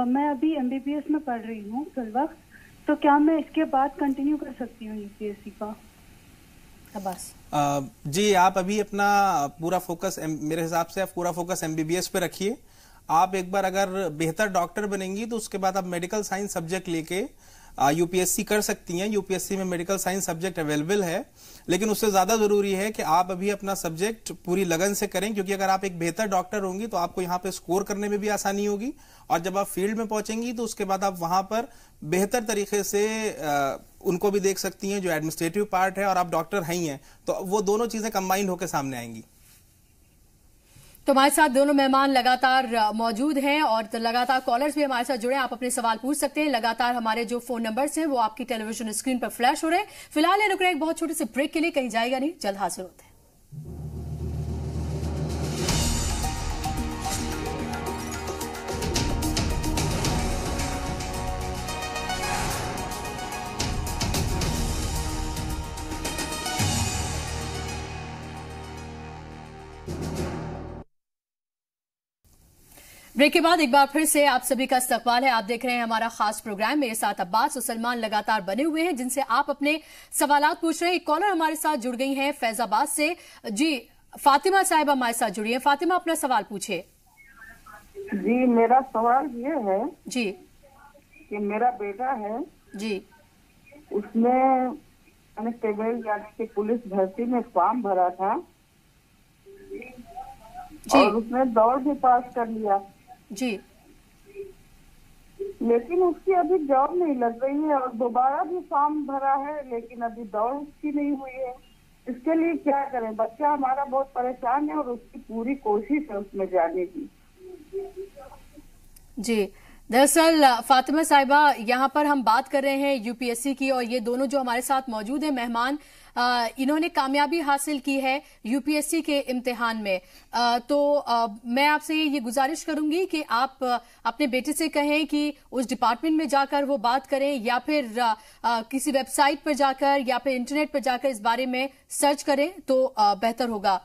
मैं अभी MBBS में पढ़ रही हूँ फिल वक्त, तो क्या मैं इसके बाद कंटिन्यू कर सकती हूँ UPSC का?
बस
जी, आप अभी अपना पूरा फोकस, मेरे हिसाब से आप पूरा फोकस MBBS पे रखिए। आप एक बार अगर बेहतर डॉक्टर बनेंगी तो उसके बाद आप मेडिकल साइंस सब्जेक्ट लेके UPSC कर सकती हैं। UPSC में मेडिकल साइंस सब्जेक्ट अवेलेबल है, लेकिन उससे ज्यादा जरूरी है कि आप अभी अपना सब्जेक्ट पूरी लगन से करें, क्योंकि अगर आप एक बेहतर डॉक्टर होंगी तो आपको यहाँ पे स्कोर करने में भी आसानी होगी, और जब आप फील्ड में पहुंचेंगी तो उसके बाद आप वहां पर बेहतर तरीके से उनको भी देख सकती हैं जो एडमिनिस्ट्रेटिव पार्ट है, और आप डॉक्टर हैं ही हैं, तो वो दोनों चीजें कंबाइंड होकर सामने आएंगी।
तो हमारे साथ दोनों मेहमान लगातार मौजूद हैं और लगातार कॉलर्स भी हमारे साथ जुड़े हैं। आप अपने सवाल पूछ सकते हैं। लगातार हमारे जो फोन नंबर्स हैं वो आपकी टेलीविजन स्क्रीन पर फ्लैश हो रहे हैं। फिलहाल ये रुक रहे हैं एक बहुत छोटे से ब्रेक के लिए, कहीं जाएगा नहीं, जल्द हाजिर होते हैं। ब्रेक के बाद एक बार फिर से आप सभी का इस्तकबाल है। आप देख रहे हैं हमारा खास प्रोग्राम। मेरे साथ अब्बास और सलमान लगातार बने हुए हैं जिनसे आप अपने सवालात पूछ रहे हैं। एक कॉलर हमारे साथ जुड़ गई हैं फैजाबाद से। जी, फातिमा साहिबा हमारे साथ जुड़ी हैं। फातिमा, अपना सवाल पूछिए।
जी, मेरा सवाल ये है
जी
कि मेरा बेटा है
जी,
उसने कांस्टेबल यानी कि पुलिस भर्ती में फॉर्म भरा था और उसने दौड़ भी पास कर लिया
जी,
लेकिन उसकी अभी जॉब नहीं लग रही है, और दोबारा भी फॉर्म भरा है लेकिन अभी दौड़ उसकी नहीं हुई है। इसके लिए क्या करें? बच्चा हमारा बहुत परेशान है और उसकी पूरी कोशिश है उसमें जाने की।
जी, दरअसल फातिमा साहिबा, यहाँ पर हम बात कर रहे हैं UPSC की, और ये दोनों जो हमारे साथ मौजूद हैं मेहमान, इन्होंने कामयाबी हासिल की है UPSC के इम्तिहान में। तो मैं आपसे ये गुजारिश करूंगी कि आप अपने बेटे से कहें कि उस डिपार्टमेंट में जाकर वो बात करें, या फिर किसी वेबसाइट पर जाकर या फिर इंटरनेट पर जाकर इस बारे में सर्च करें तो बेहतर होगा।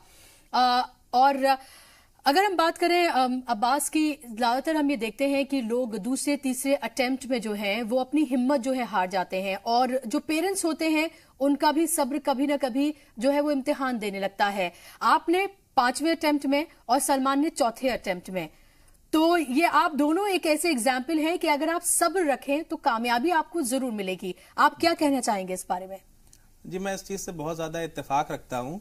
और अगर हम बात करें अब्बास की, ज्यादातर हम ये देखते हैं कि लोग दूसरे तीसरे अटेम्प्ट में जो है वो अपनी हिम्मत जो है हार जाते हैं, और जो पेरेंट्स होते हैं उनका भी सब्र कभी ना कभी जो है वो इम्तिहान देने लगता है। आपने 5वें अटेम्प्ट में और सलमान ने 4थे अटेम्प्ट में, तो ये आप दोनों एक ऐसे एग्जाम्पल हैं कि अगर आप सब्र रखें तो कामयाबी आपको जरूर मिलेगी। आप क्या कहना चाहेंगे इस बारे में?
जी, मैं इस चीज से बहुत ज्यादा इत्तेफाक रखता हूँ,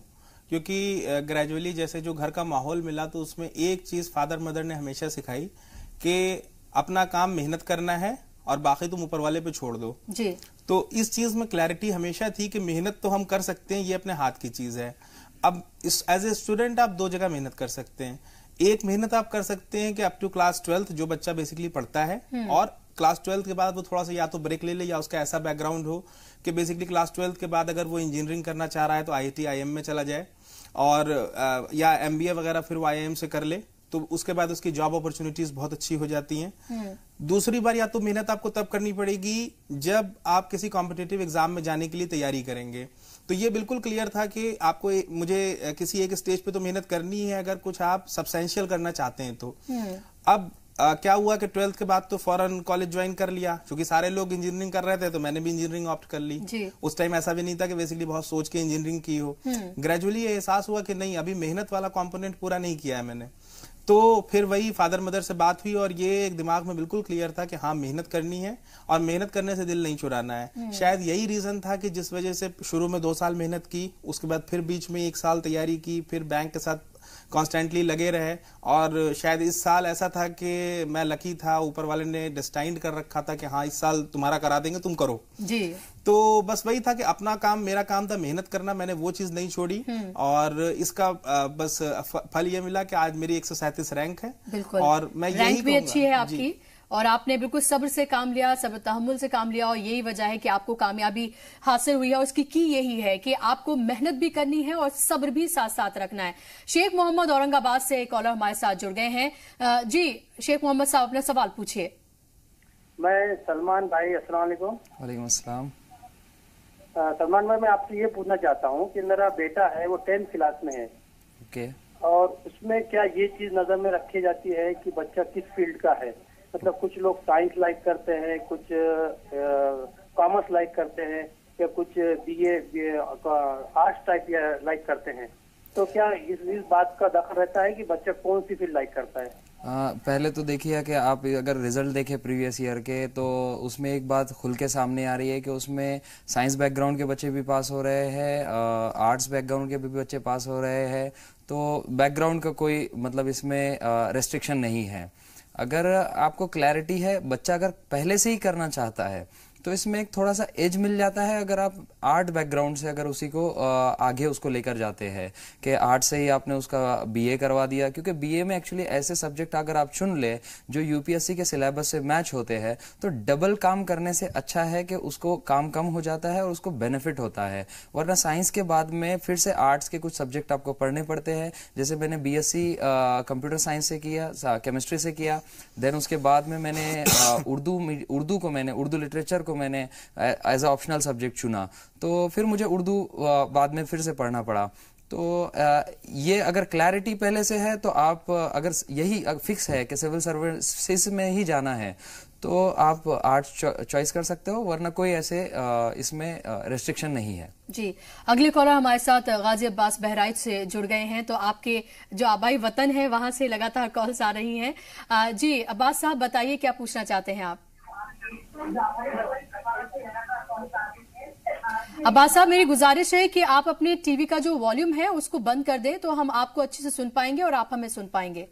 क्योंकि ग्रेजुअली जैसे जो घर का माहौल मिला तो उसमें एक चीज फादर मदर ने हमेशा सिखाई कि अपना काम मेहनत करना है और बाकी तुम ऊपर वाले पे छोड़ दो।
जी,
तो इस चीज में क्लैरिटी हमेशा थी कि मेहनत तो हम कर सकते हैं, ये अपने हाथ की चीज है। अब एज ए स्टूडेंट आप दो जगह मेहनत कर सकते हैं। एक मेहनत आप कर सकते हैं कि अप टू क्लास 12th जो बच्चा बेसिकली पढ़ता है, और क्लास 12th के बाद वो थोड़ा सा या तो ब्रेक ले ले, या उसका ऐसा बैकग्राउंड हो कि बेसिकली क्लास 12th के बाद अगर वो इंजीनियरिंग करना चाह रहा है तो IIT IIM में चला जाए, और या MBA वगैरह फिर वो IIM से कर ले, तो उसके बाद उसकी जॉब अपॉर्चुनिटीज बहुत अच्छी हो जाती हैं। दूसरी बार या तो मेहनत आपको तब करनी पड़ेगी जब आप किसी कॉम्पिटिटिव एग्जाम में जाने के लिए तैयारी करेंगे। तो ये बिल्कुल क्लियर था कि आपको मुझे किसी एक स्टेज पे तो मेहनत करनी है अगर कुछ आप सब्सटेंशियल करना चाहते हैं तो। अब क्या हुआ कि 12th के बाद तो फौरन कॉलेज ज्वाइन कर लिया, क्योंकि सारे लोग इंजीनियरिंग कर रहे थे तो मैंने भी इंजीनियरिंग ऑप्ट कर ली। उस टाइम ऐसा भी नहीं था कि बेसिकली बहुत सोच के इंजीनियरिंग की हो। ग्रेजुअली ये एहसास हुआ कि नहीं, अभी मेहनत वाला कंपोनेंट पूरा नहीं किया है मैंने। तो फिर वही फादर मदर से बात हुई और ये एक दिमाग में बिल्कुल क्लियर था कि हाँ मेहनत करनी है और मेहनत करने से दिल नहीं चुराना है। शायद यही रीजन था कि जिस वजह से शुरू में 2 साल मेहनत की, उसके बाद फिर बीच में 1 साल तैयारी की, फिर बैंक के साथ कॉन्स्टेंटली लगे रहे। और शायद इस साल ऐसा था कि मैं लकी था, ऊपर वाले ने डिस्टाइंड कर रखा था कि हाँ इस साल तुम्हारा करा देंगे, तुम करो
जी।
तो बस वही था कि अपना काम मेरा काम था, मेहनत करना, मैंने वो चीज नहीं छोड़ी। और इसका बस फल ये मिला कि आज मेरी 137 रैंक है।
बिल्कुल,
और मैं
रैंक भी अच्छी है आपकी। और आपने बिल्कुल सब्र से काम लिया, सब्र तहम्मुल से काम लिया और यही वजह है कि आपको कामयाबी हासिल हुई है। और इसकी की यही है कि आपको मेहनत भी करनी है और सब्र भी साथ साथ रखना है। शेख मोहम्मद औरंगाबाद से एक कॉलर हमारे साथ जुड़ गए हैं। जी शेख मोहम्मद साहब, अपना सवाल पूछिए।
मैं सलमान भाई, अस्सलाम वालेकुम।
वालेकुम अस्सलाम।
सलमान भाई, मैं आपसे ये पूछना चाहता हूँ कि मेरा बेटा है वो 10th क्लास में है।
ओके।
और उसमें क्या ये चीज नजर में रखी जाती है कि बच्चा किस फील्ड का है? मतलब कुछ लोग साइंस लाइक करते हैं, कुछ कॉमर्स लाइक करते हैं, या कुछ बीए आर्ट्स टाइप लाइक करते हैं। तो क्या इस बात का दखल रहता है कि बच्चा कौन सी फील्ड लाइक करता है?
पहले तो देखिए कि आप अगर रिजल्ट देखें प्रीवियस ईयर के, तो उसमें एक बात खुल के सामने आ रही है कि उसमें साइंस बैकग्राउंड के बच्चे भी पास हो रहे हैं, आर्ट्स बैकग्राउंड के भी बच्चे पास हो रहे हैं। तो बैकग्राउंड का कोई मतलब इसमें रेस्ट्रिक्शन नहीं है। अगर आपको क्लैरिटी है, बच्चा अगर पहले से ही करना चाहता है तो इसमें एक थोड़ा सा एज मिल जाता है। अगर आप आर्ट बैकग्राउंड से अगर उसी को आगे उसको लेकर जाते हैं कि आर्ट से ही आपने उसका बीए करवा दिया, क्योंकि बीए में एक्चुअली ऐसे सब्जेक्ट अगर आप चुन ले जो यूपीएससी के सिलेबस से मैच होते हैं, तो डबल काम करने से अच्छा है कि उसको काम कम हो जाता है और उसको बेनिफिट होता है। वरना साइंस के बाद में फिर से आर्ट्स के कुछ सब्जेक्ट आपको पढ़ने पड़ते हैं। जैसे मैंने बीएससी कंप्यूटर साइंस से किया, केमिस्ट्री से किया, देन उसके बाद में मैंने उर्दू लिटरेचर को मैंने एज अ ऑप्शनल सब्जेक्ट चुना, तो फिर मुझे उर्दू बाद में फिर से पढ़ना पड़ा। तो ये अगर क्लैरिटी पहले से है, तो आप अगर यही फिक्स है कि सिविल सर्विसेज में ही जाना है, तो आप आर्ट्स चॉइस कर सकते हो, वरना कोई ऐसे इसमें रेस्ट्रिक्शन नहीं है।
जी, अगले कॉलर हमारे साथ गाजी अब्बास बहराइच से जुड़ गए हैं। तो आपके जो आबाई वतन है वहां से लगातार कॉल्स आ रही हैं। जी अब्बास साहब, बताइए क्या पूछना चाहते हैं आप? अब्बास साहब, मेरी गुजारिश है कि आप अपने टीवी का जो वॉल्यूम है उसको बंद कर दें, तो हम आपको अच्छे से सुन पाएंगे और आप हमें सुन पाएंगे।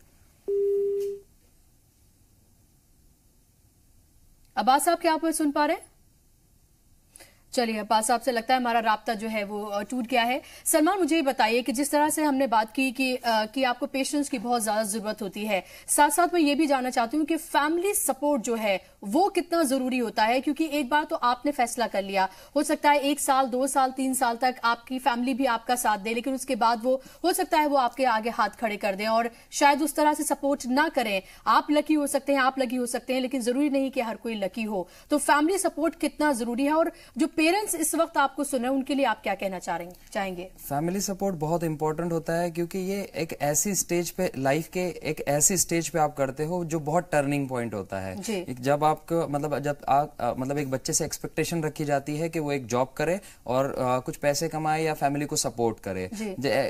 अब्बास साहब, क्या आप हमें सुन पा रहे हैं? चलिए, अब्बास साहब से लगता है हमारा राब्ता जो है वो टूट गया है। सलमान, मुझे ये बताइए कि जिस तरह से हमने बात की कि आपको पेशेंस की बहुत ज्यादा जरूरत होती है, साथ साथ मैं ये भी जानना चाहती हूँ कि फैमिली सपोर्ट जो है वो कितना जरूरी होता है। क्योंकि एक बार तो आपने फैसला कर लिया, हो सकता है 1 साल 2 साल 3 साल तक आपकी फैमिली भी आपका साथ दे, लेकिन उसके बाद वो हो सकता है वो आपके आगे हाथ खड़े कर दें और शायद उस तरह से सपोर्ट ना करें। आप लकी हो सकते हैं, आप लकी हो सकते हैं, लेकिन जरूरी नहीं कि हर कोई लकी हो। तो फैमिली सपोर्ट कितना जरूरी है, और जो पेरेंट्स इस वक्त आपको सुन रहे हैं उनके लिए आप क्या कहना चाहेंगे?
फैमिली सपोर्ट बहुत इंपॉर्टेंट होता है, क्योंकि ये एक ऐसी स्टेज पे, लाइफ के एक ऐसी स्टेज पे आप करते हो जो बहुत टर्निंग पॉइंट होता है। जब आपको मतलब एक बच्चे से एक्सपेक्टेशन रखी जाती है कि वो एक जॉब करे और कुछ पैसे कमाए या फैमिली को सपोर्ट करे।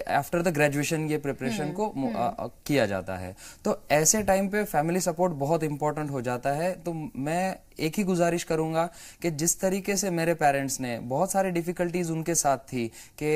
आफ्टर द ग्रेजुएशन ये प्रिपरेशन को किया जाता है, तो ऐसे टाइम पे फैमिली सपोर्ट बहुत इंपॉर्टेंट हो जाता है। तो मैं एक ही गुजारिश करूंगा कि जिस तरीके से मेरे पेरेंट्स ने, बहुत सारी डिफिकल्टीज उनके साथ थी कि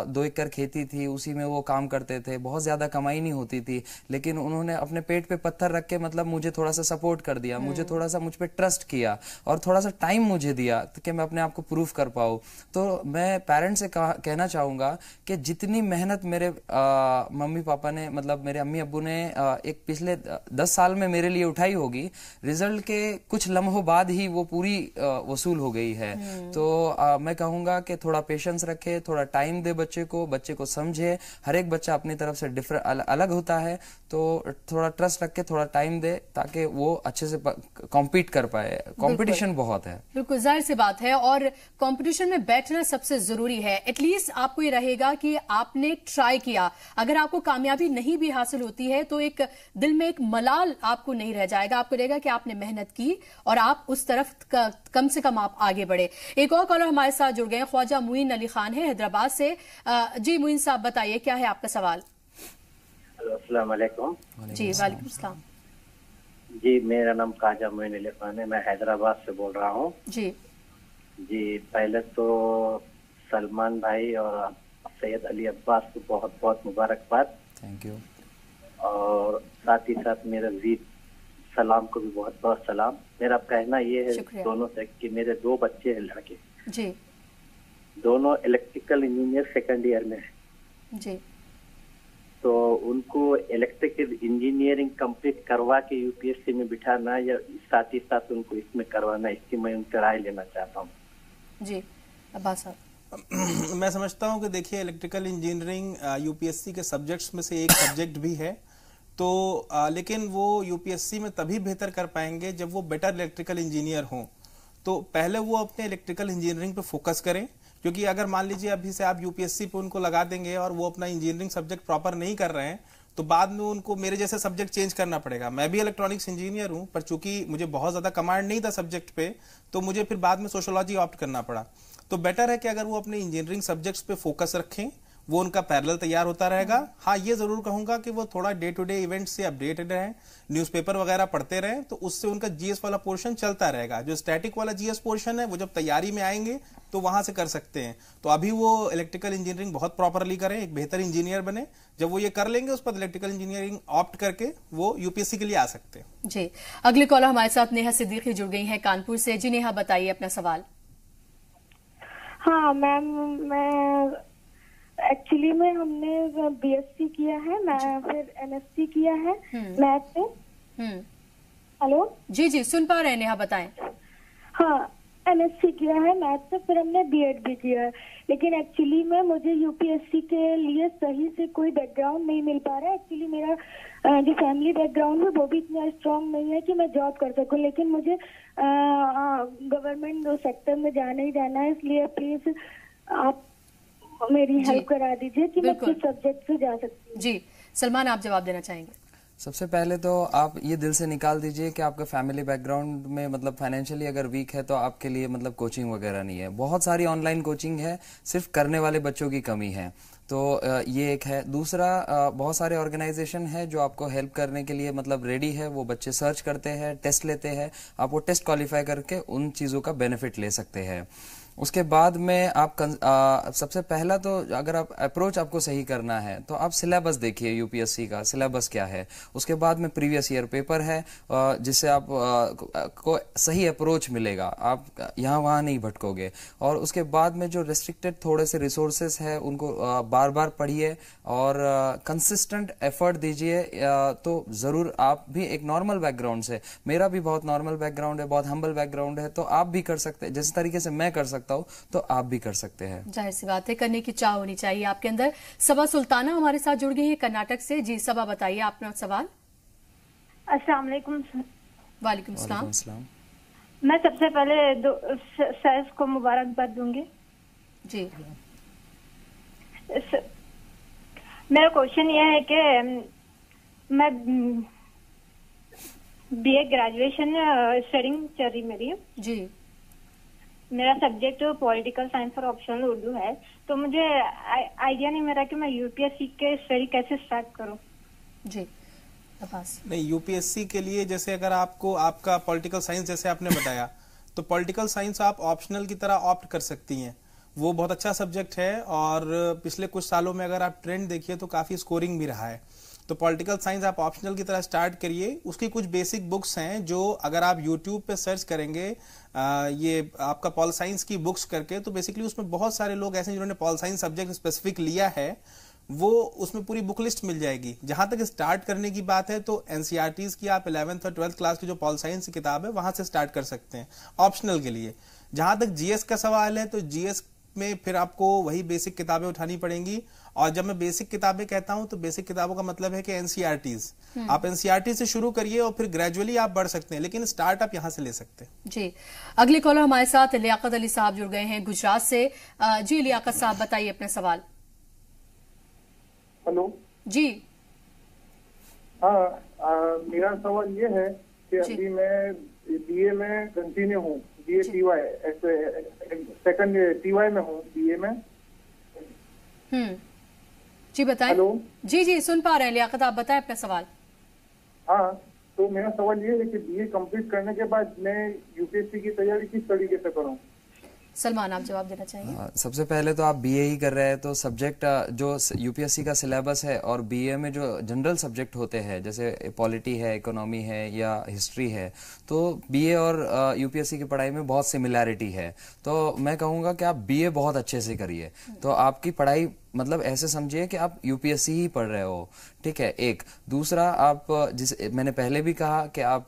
2 एकड़ खेती थी, उसी में वो काम करते थे, बहुत ज्यादा कमाई नहीं होती थी, लेकिन उन्होंने अपने पेट पे पत्थर रख के मतलब मुझे थोड़ा सा सपोर्ट कर दिया, मुझे थोड़ा सा मुझ पे ट्रस्ट किया और थोड़ा सा टाइम मुझे दिया कि मैं अपने आप को प्रूव कर पाऊं। तो मैं पेरेंट्स से कहना चाहूंगा कि जितनी मेहनत मेरे मम्मी पापा ने, मतलब मेरे अम्मी अब्बू ने एक पिछले 10 साल में मेरे लिए उठाई होगी, रिजल्ट के कुछ लम्हों बाद ही वो पूरी वसूल हो गई है। तो मैं कहूंगा कि थोड़ा पेशेंस रखे, थोड़ा टाइम दे बच्चे को समझे। हर एक बच्चा अपनी तरफ से अलग होता है, तो थोड़ा ट्रस्ट रख के थोड़ा टाइम दे ताकि वो अच्छे से कॉम्पीट कर पाए। कंपटीशन बहुत है, बिल्कुल
जाहिर सी बात है, और कंपटीशन में बैठना सबसे जरूरी है। एटलीस्ट आपको ये रहेगा कि आपने ट्राई किया। अगर आपको कामयाबी नहीं भी हासिल होती है तो एक दिल में एक मलाल आपको नहीं रह जाएगा, आपको रहेगा कि आपने मेहनत की और आप उस तरफ कम से कम आप आगे बढ़े। एक और कॉलर हमारे साथ जुड़ गए हैं, ख्वाजा मुइन अली खान है हैदराबाद से। जी मुइन साहब, बताइए क्या है आपका सवाल?
अस्सलाम वालेकुम।
जी वालेकुम सलाम।
जी, मेरा नाम ख्वाजा मुइन अली खान है, मैं हैदराबाद से बोल रहा हूँ।
जी
जी, पहले तो सलमान भाई और सैयद अली अब्बास को बहुत बहुत मुबारकबाद।
Thank you.
और साथ ही साथ मेरे वीर सलाम को भी बहुत बहुत सलाम। मेरा कहना ये है दोनों से कि मेरे 2 बच्चे हैं लड़के
जी,
दोनों इलेक्ट्रिकल इंजीनियर 2nd ईयर में है
जी।
तो उनको इलेक्ट्रिकल इंजीनियरिंग कंप्लीट करवा के यूपीएससी में बिठाना या साथ ही साथ उनको इसमें करवाना, इसकी मैं उनसे राय लेना चाहता हूँ।
जी अब्बास साहब।
मैं समझता हूँ कि देखिए इलेक्ट्रिकल इंजीनियरिंग यूपीएससी के सब्जेक्ट्स में से एक सब्जेक्ट भी है, तो लेकिन वो यूपीएससी में तभी बेहतर कर पाएंगे जब वो बेटर इलेक्ट्रिकल इंजीनियर हों। तो पहले वो अपने इलेक्ट्रिकल इंजीनियरिंग पे फोकस करें, क्योंकि अगर मान लीजिए अभी से आप यूपीएससी पे उनको लगा देंगे और वो अपना इंजीनियरिंग सब्जेक्ट प्रॉपर नहीं कर रहे हैं तो बाद में उनको मेरे जैसे सब्जेक्ट चेंज करना पड़ेगा। मैं भी इलेक्ट्रॉनिक्स इंजीनियर हूं, पर चूंकि मुझे बहुत ज्यादा कमांड नहीं था सब्जेक्ट पे, तो मुझे फिर बाद में सोशियोलॉजी ऑप्ट करना पड़ा। तो बेटर है कि अगर वो अपने इंजीनियरिंग सब्जेक्ट्स पे फोकस रखें, वो उनका पैरेलल तैयार होता रहेगा। हाँ, ये जरूर कहूंगा कि वो थोड़ा डे टू डे इवेंट से अपडेटेड रहें, न्यूज़पेपर वगैरह पढ़ते रहें, तो उससे उनका जीएस वाला पोर्शन चलता रहेगा। जो स्टैटिक वाला जीएस पोर्शन है वो जब तैयारी में आएंगे तो वहां से कर सकते हैं। तो अभी वो इलेक्ट्रिकल इंजीनियरिंग बहुत प्रॉपरली करें, एक बेहतर इंजीनियर बने। जब वो ये कर लेंगे उस पर इलेक्ट्रिकल इंजीनियरिंग ऑप्ट करके वो यूपीएससी के लिए आ सकते हैं।
जी, अगले कॉलर हमारे साथ नेहा सिद्दीकी जुड़ गई हैं कानपुर से। जी नेहा, बताइए अपना सवाल।
हाँ मैम, मैं एक्चुअली में हमने बीएससी किया है, मैं फिर एमएससी किया है मैथ से। हेलो
जी जी सुन पा रहे हैं नेहा, बताएं।
हाँ, एमएससी किया है मैथ से, फिर हमने बीएड भी किया है, लेकिन एक्चुअली में मुझे यूपीएससी के लिए सही से कोई बैकग्राउंड नहीं मिल पा रहा है। एक्चुअली मेरा जो फैमिली बैकग्राउंड है वो भी इतना स्ट्रांग नहीं है कि मैं जॉब कर सकूं, लेकिन मुझे गवर्नमेंट सेक्टर में जाना ही जाना है। इसलिए प्लीज आप मेरी हेल्प करा दीजिए कि मैं किस सब्जेक्ट से जा सकती हूँ।
जी सलमान, आप जवाब देना चाहेंगे?
सबसे पहले तो आप ये दिल से निकाल दीजिए कि आपका फैमिली बैकग्राउंड में मतलब फाइनेंशियली अगर वीक है तो आपके लिए मतलब कोचिंग वगैरह नहीं है। बहुत सारी ऑनलाइन कोचिंग है, सिर्फ करने वाले बच्चों की कमी है। तो ये एक है। दूसरा, बहुत सारे ऑर्गेनाइजेशन है जो आपको हेल्प करने के लिए मतलब रेडी है। वो बच्चे सर्च करते हैं, टेस्ट लेते हैं, आप वो टेस्ट क्वालिफाई करके उन चीज़ों का बेनिफिट ले सकते हैं। उसके बाद में आप सबसे पहला तो अगर आप अप्रोच आपको सही करना है तो आप सिलेबस देखिए, यूपीएससी का सिलेबस क्या है। उसके बाद में प्रीवियस ईयर पेपर है जिससे आप को सही अप्रोच मिलेगा, आप यहाँ वहाँ नहीं भटकोगे। और उसके बाद में जो रिस्ट्रिक्टेड थोड़े से रिसोर्सेस है उनको बार बार पढ़िए और कंसिस्टेंट एफर्ट दीजिए। तो जरूर आप भी एक नॉर्मल बैकग्राउंड से, मेरा भी बहुत नॉर्मल बैकग्राउंड है, बहुत हम्बल बैकग्राउंड है, तो आप भी कर सकते हैं। जिस तरीके से मैं कर सकता हूं तो आप भी कर सकते हैं।
जाहिर सी बात है, करने की चाह होनी चाहिए आपके अंदर। सबा सुल्ताना हमारे साथ जुड़ गई है कर्नाटक से। जी सबा, बताइए अपना सवाल।
अस्सलाम वालेकुम।
वालेकुम सलाम।
मैं सबसे पहले सर को मुबारकबाद दूंगी।
जी,
मेरा क्वेश्चन यह है कि मैं बीए ग्रेजुएशन स्टडिंग चल रही मेरी।
जी,
मेरा सब्जेक्ट पॉलिटिकल साइंस और ऑप्शनल उर्दू है, तो मुझे आइडिया नहीं मेरा कि मैं यूपीएससी के स्टडी कैसे स्टार्ट करूं।
जी
नहीं, यूपीएससी के लिए जैसे अगर आपको आपका पॉलिटिकल साइंस जैसे आपने बताया, तो पॉलिटिकल साइंस आप ऑप्शनल की तरह ऑप्ट कर सकती हैं। वो बहुत अच्छा सब्जेक्ट है और पिछले कुछ सालों में अगर आप ट्रेंड देखिए तो काफी स्कोरिंग भी रहा है। तो पॉलिटिकल साइंस आप ऑप्शनल की तरह स्टार्ट करिए। उसकी कुछ बेसिक बुक्स हैं जो अगर आप यूट्यूब पे सर्च करेंगे ये आपका पॉल साइंस की बुक्स करके, तो बेसिकली उसमें बहुत सारे लोग ऐसे जिन्होंने पॉल साइंस सब्जेक्ट स्पेसिफिक लिया है, वो उसमें पूरी बुक लिस्ट मिल जाएगी। जहां तक स्टार्ट करने की बात है तो एनसीईआरटीज की आप 11th और 12th क्लास की जो पॉल साइंस की किताब है वहां से स्टार्ट कर सकते हैं ऑप्शनल के लिए। जहां तक जीएस का सवाल है तो जीएस में फिर आपको वही बेसिक किताबें उठानी पड़ेंगी। और जब मैं बेसिक किताबें कहता हूं तो बेसिक किताबों का मतलब है कि एनसीईआरटीज। आप एनसीईआरटी से शुरू करिए और फिर ग्रेजुअली आप बढ़ सकते हैं, लेकिन स्टार्ट आप यहां से ले सकते हैं।
जी, अगले कॉलर हमारे साथ लियाकत अली साहब जुड़ गए हैं गुजरात से। जी लियाकत साहब, बताइए अपना सवाल।
हेलो जी। हाँ, मेरा सवाल ये है कि अभी मैं बीए में कंटिन्यू हूँ, बीए टीवाई सेकंड टीवाई में हूँ बीए में।
जी बताएं।
हेलो
जी जी सुन पा रहे हैं लियाकत, आप बताएं अपना सवाल।
हाँ, तो मेरा सवाल ये है कि बीए कंप्लीट करने के बाद मैं यूपीएससी की तैयारी किस तरीके से करूँ?
सलमान, आप जवाब देना चाहिए।
सबसे पहले तो आप बीए ही कर रहे हैं, तो सब्जेक्ट जो यूपीएससी का सिलेबस है और बीए में जो जनरल सब्जेक्ट होते हैं जैसे पॉलिटी है, इकोनॉमी है या हिस्ट्री है, तो बीए और यूपीएससी की पढ़ाई में बहुत सिमिलैरिटी है। तो मैं कहूँगा कि आप बीए बहुत अच्छे से करिए, तो आपकी पढ़ाई मतलब ऐसे समझिए कि आप यूपीएससी ही पढ़ रहे हो, ठीक है। एक दूसरा, आप मैंने पहले भी कहा कि आप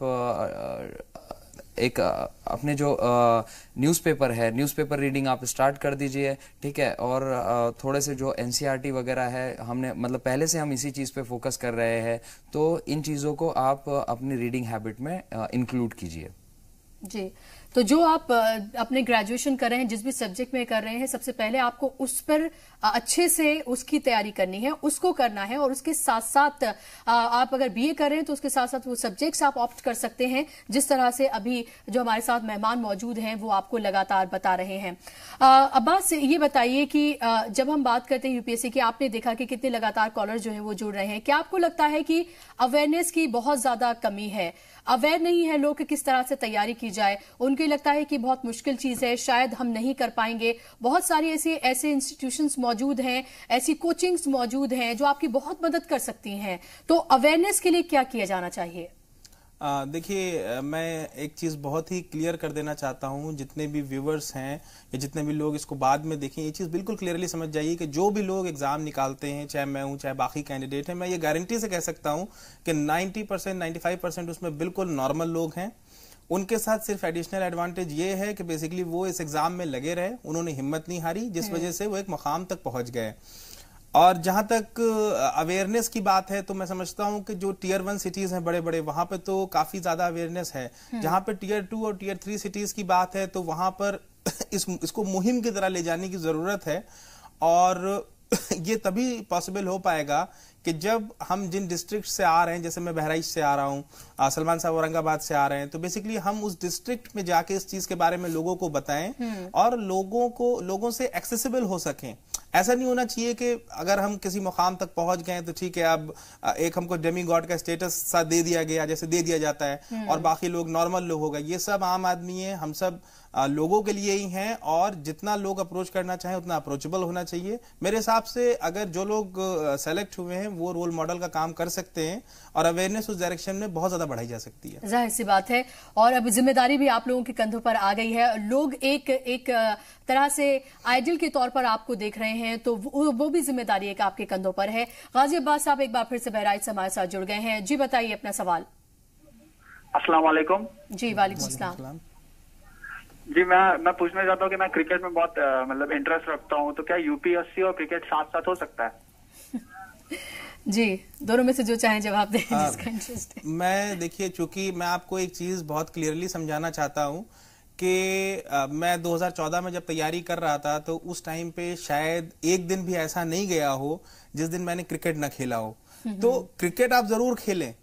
एक अपने जो न्यूज़पेपर है, न्यूज़पेपर रीडिंग आप स्टार्ट कर दीजिए, ठीक है। और थोड़े से जो एनसीईआरटी वगैरह है, हमने मतलब पहले से हम इसी चीज़ पे फोकस कर रहे हैं, तो इन चीज़ों को आप अपनी रीडिंग हैबिट में इंक्लूड कीजिए।
जी, तो जो आप अपने ग्रेजुएशन कर रहे हैं, जिस भी सब्जेक्ट में कर रहे हैं, सबसे पहले आपको उस पर अच्छे से उसकी तैयारी करनी है, उसको करना है, और उसके साथ साथ आप अगर बीए कर रहे हैं तो उसके साथ साथ वो सब्जेक्ट्स आप ऑप्ट कर सकते हैं, जिस तरह से अभी जो हमारे साथ मेहमान मौजूद हैं वो आपको लगातार बता रहे हैं। अब्बास, ये बताइए कि जब हम बात करते हैं यूपीएससी की, आपने देखा कि कितने लगातार कॉलर जो है वो जुड़ रहे हैं, क्या आपको लगता है कि अवेयरनेस की बहुत ज्यादा कमी है? अवेयर नहीं है लोग कि किस तरह से तैयारी की जाए, उनको लगता है कि बहुत मुश्किल चीज है, शायद हम नहीं कर पाएंगे। बहुत सारी ऐसे इंस्टीट्यूशंस मौजूद हैं, ऐसी कोचिंग्स मौजूद हैं जो आपकी बहुत मदद कर सकती हैं। तो अवेयरनेस के लिए क्या किया जाना चाहिए?
देखिए, मैं एक चीज़ बहुत ही क्लियर कर देना चाहता हूं, जितने भी व्यूवर्स हैं या जितने भी लोग इसको बाद में देखें, ये चीज़ बिल्कुल क्लियरली समझ जाइए कि जो भी लोग एग्जाम निकालते हैं, चाहे मैं हूं चाहे बाकी कैंडिडेट हैं, मैं ये गारंटी से कह सकता हूं कि 90% 95% उसमें बिल्कुल नॉर्मल लोग हैं। उनके साथ सिर्फ एडिशनल एडवांटेज ये है कि बेसिकली वो इस एग्जाम में लगे रहे, उन्होंने हिम्मत नहीं हारी, जिस वजह से वो एक मुकाम तक पहुंच गए। और जहां तक अवेयरनेस की बात है, तो मैं समझता हूं कि जो टियर 1 सिटीज हैं बड़े बड़े, वहां पे तो काफी ज्यादा अवेयरनेस है। जहां पे टियर 2 और टियर 3 सिटीज की बात है, तो वहां पर इसको मुहिम की तरह ले जाने की जरूरत है। और ये तभी पॉसिबल हो पाएगा कि जब हम जिन डिस्ट्रिक्ट से आ रहे हैं, जैसे मैं बहराइच से आ रहा हूँ, सलमान साहब औरंगाबाद से आ रहे हैं, तो बेसिकली हम उस डिस्ट्रिक्ट में जाके इस चीज के बारे में लोगों को बताएं और लोगों से एक्सेसिबल हो सकें। ऐसा नहीं होना चाहिए कि अगर हम किसी मुकाम तक पहुंच गए तो ठीक है, अब एक हमको डेमी गॉड का स्टेटस सा दे दिया गया, जैसे दे दिया जाता है, और बाकी लोग नॉर्मल लोग हो गए। ये सब आम आदमी है, हम सब लोगों के लिए ही हैं, और जितना लोग अप्रोच करना चाहें उतना अप्रोचेबल होना चाहिए। मेरे हिसाब से अगर जो लोग सेलेक्ट हुए हैं वो रोल मॉडल का काम कर सकते हैं, और अवेयरनेस उस डायरेक्शन में बहुत ज्यादा बढ़ाई जा सकती है।
जाहिर सी बात है, और अब जिम्मेदारी भी आप लोगों के कंधों पर आ गई है। लोग एक तरह से आइडियल के तौर पर आपको देख रहे हैं, तो वो भी जिम्मेदारी एक आपके कंधों पर है। गाजी अब्बास साहब एक बार फिर से बहराइच से हमारे साथ जुड़ गए हैं। जी बताइए अपना सवाल।
अस्सलाम वालेकुम।
जी वालेकुम सलाम।
जी, मैं पूछना चाहता हूँ कि मैं क्रिकेट में बहुत मतलब इंटरेस्ट रखता हूँ, तो क्या यूपीएससी और क्रिकेट साथ साथ हो सकता है?
जी, दोनों में से जो चाहें जवाब दें जिसका इंटरेस्ट है।
मैं देखिए, चूंकि मैं आपको एक चीज बहुत क्लियरली समझाना चाहता हूँ कि मैं 2014 में जब तैयारी कर रहा था, तो उस टाइम पे शायद एक दिन भी ऐसा नहीं गया हो जिस दिन मैंने क्रिकेट न खेला हो। तो क्रिकेट आप जरूर खेलें,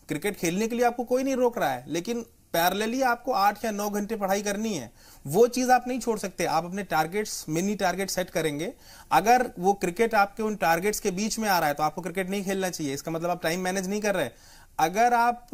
क्रिकेट खेलने के लिए आपको कोई नहीं रोक रहा है, लेकिन पैरेलली आपको 8 या 9 घंटे पढ़ाई करनी है। वो चीज आप नहीं छोड़ सकते। आप अपने टारगेट्स, मिनी टारगेट सेट करेंगे। अगर वो क्रिकेट आपके उन टारगेट्स के बीच में आ रहा है तो आपको क्रिकेट नहीं खेलना चाहिए, इसका मतलब आप टाइम मैनेज नहीं कर रहे। अगर आप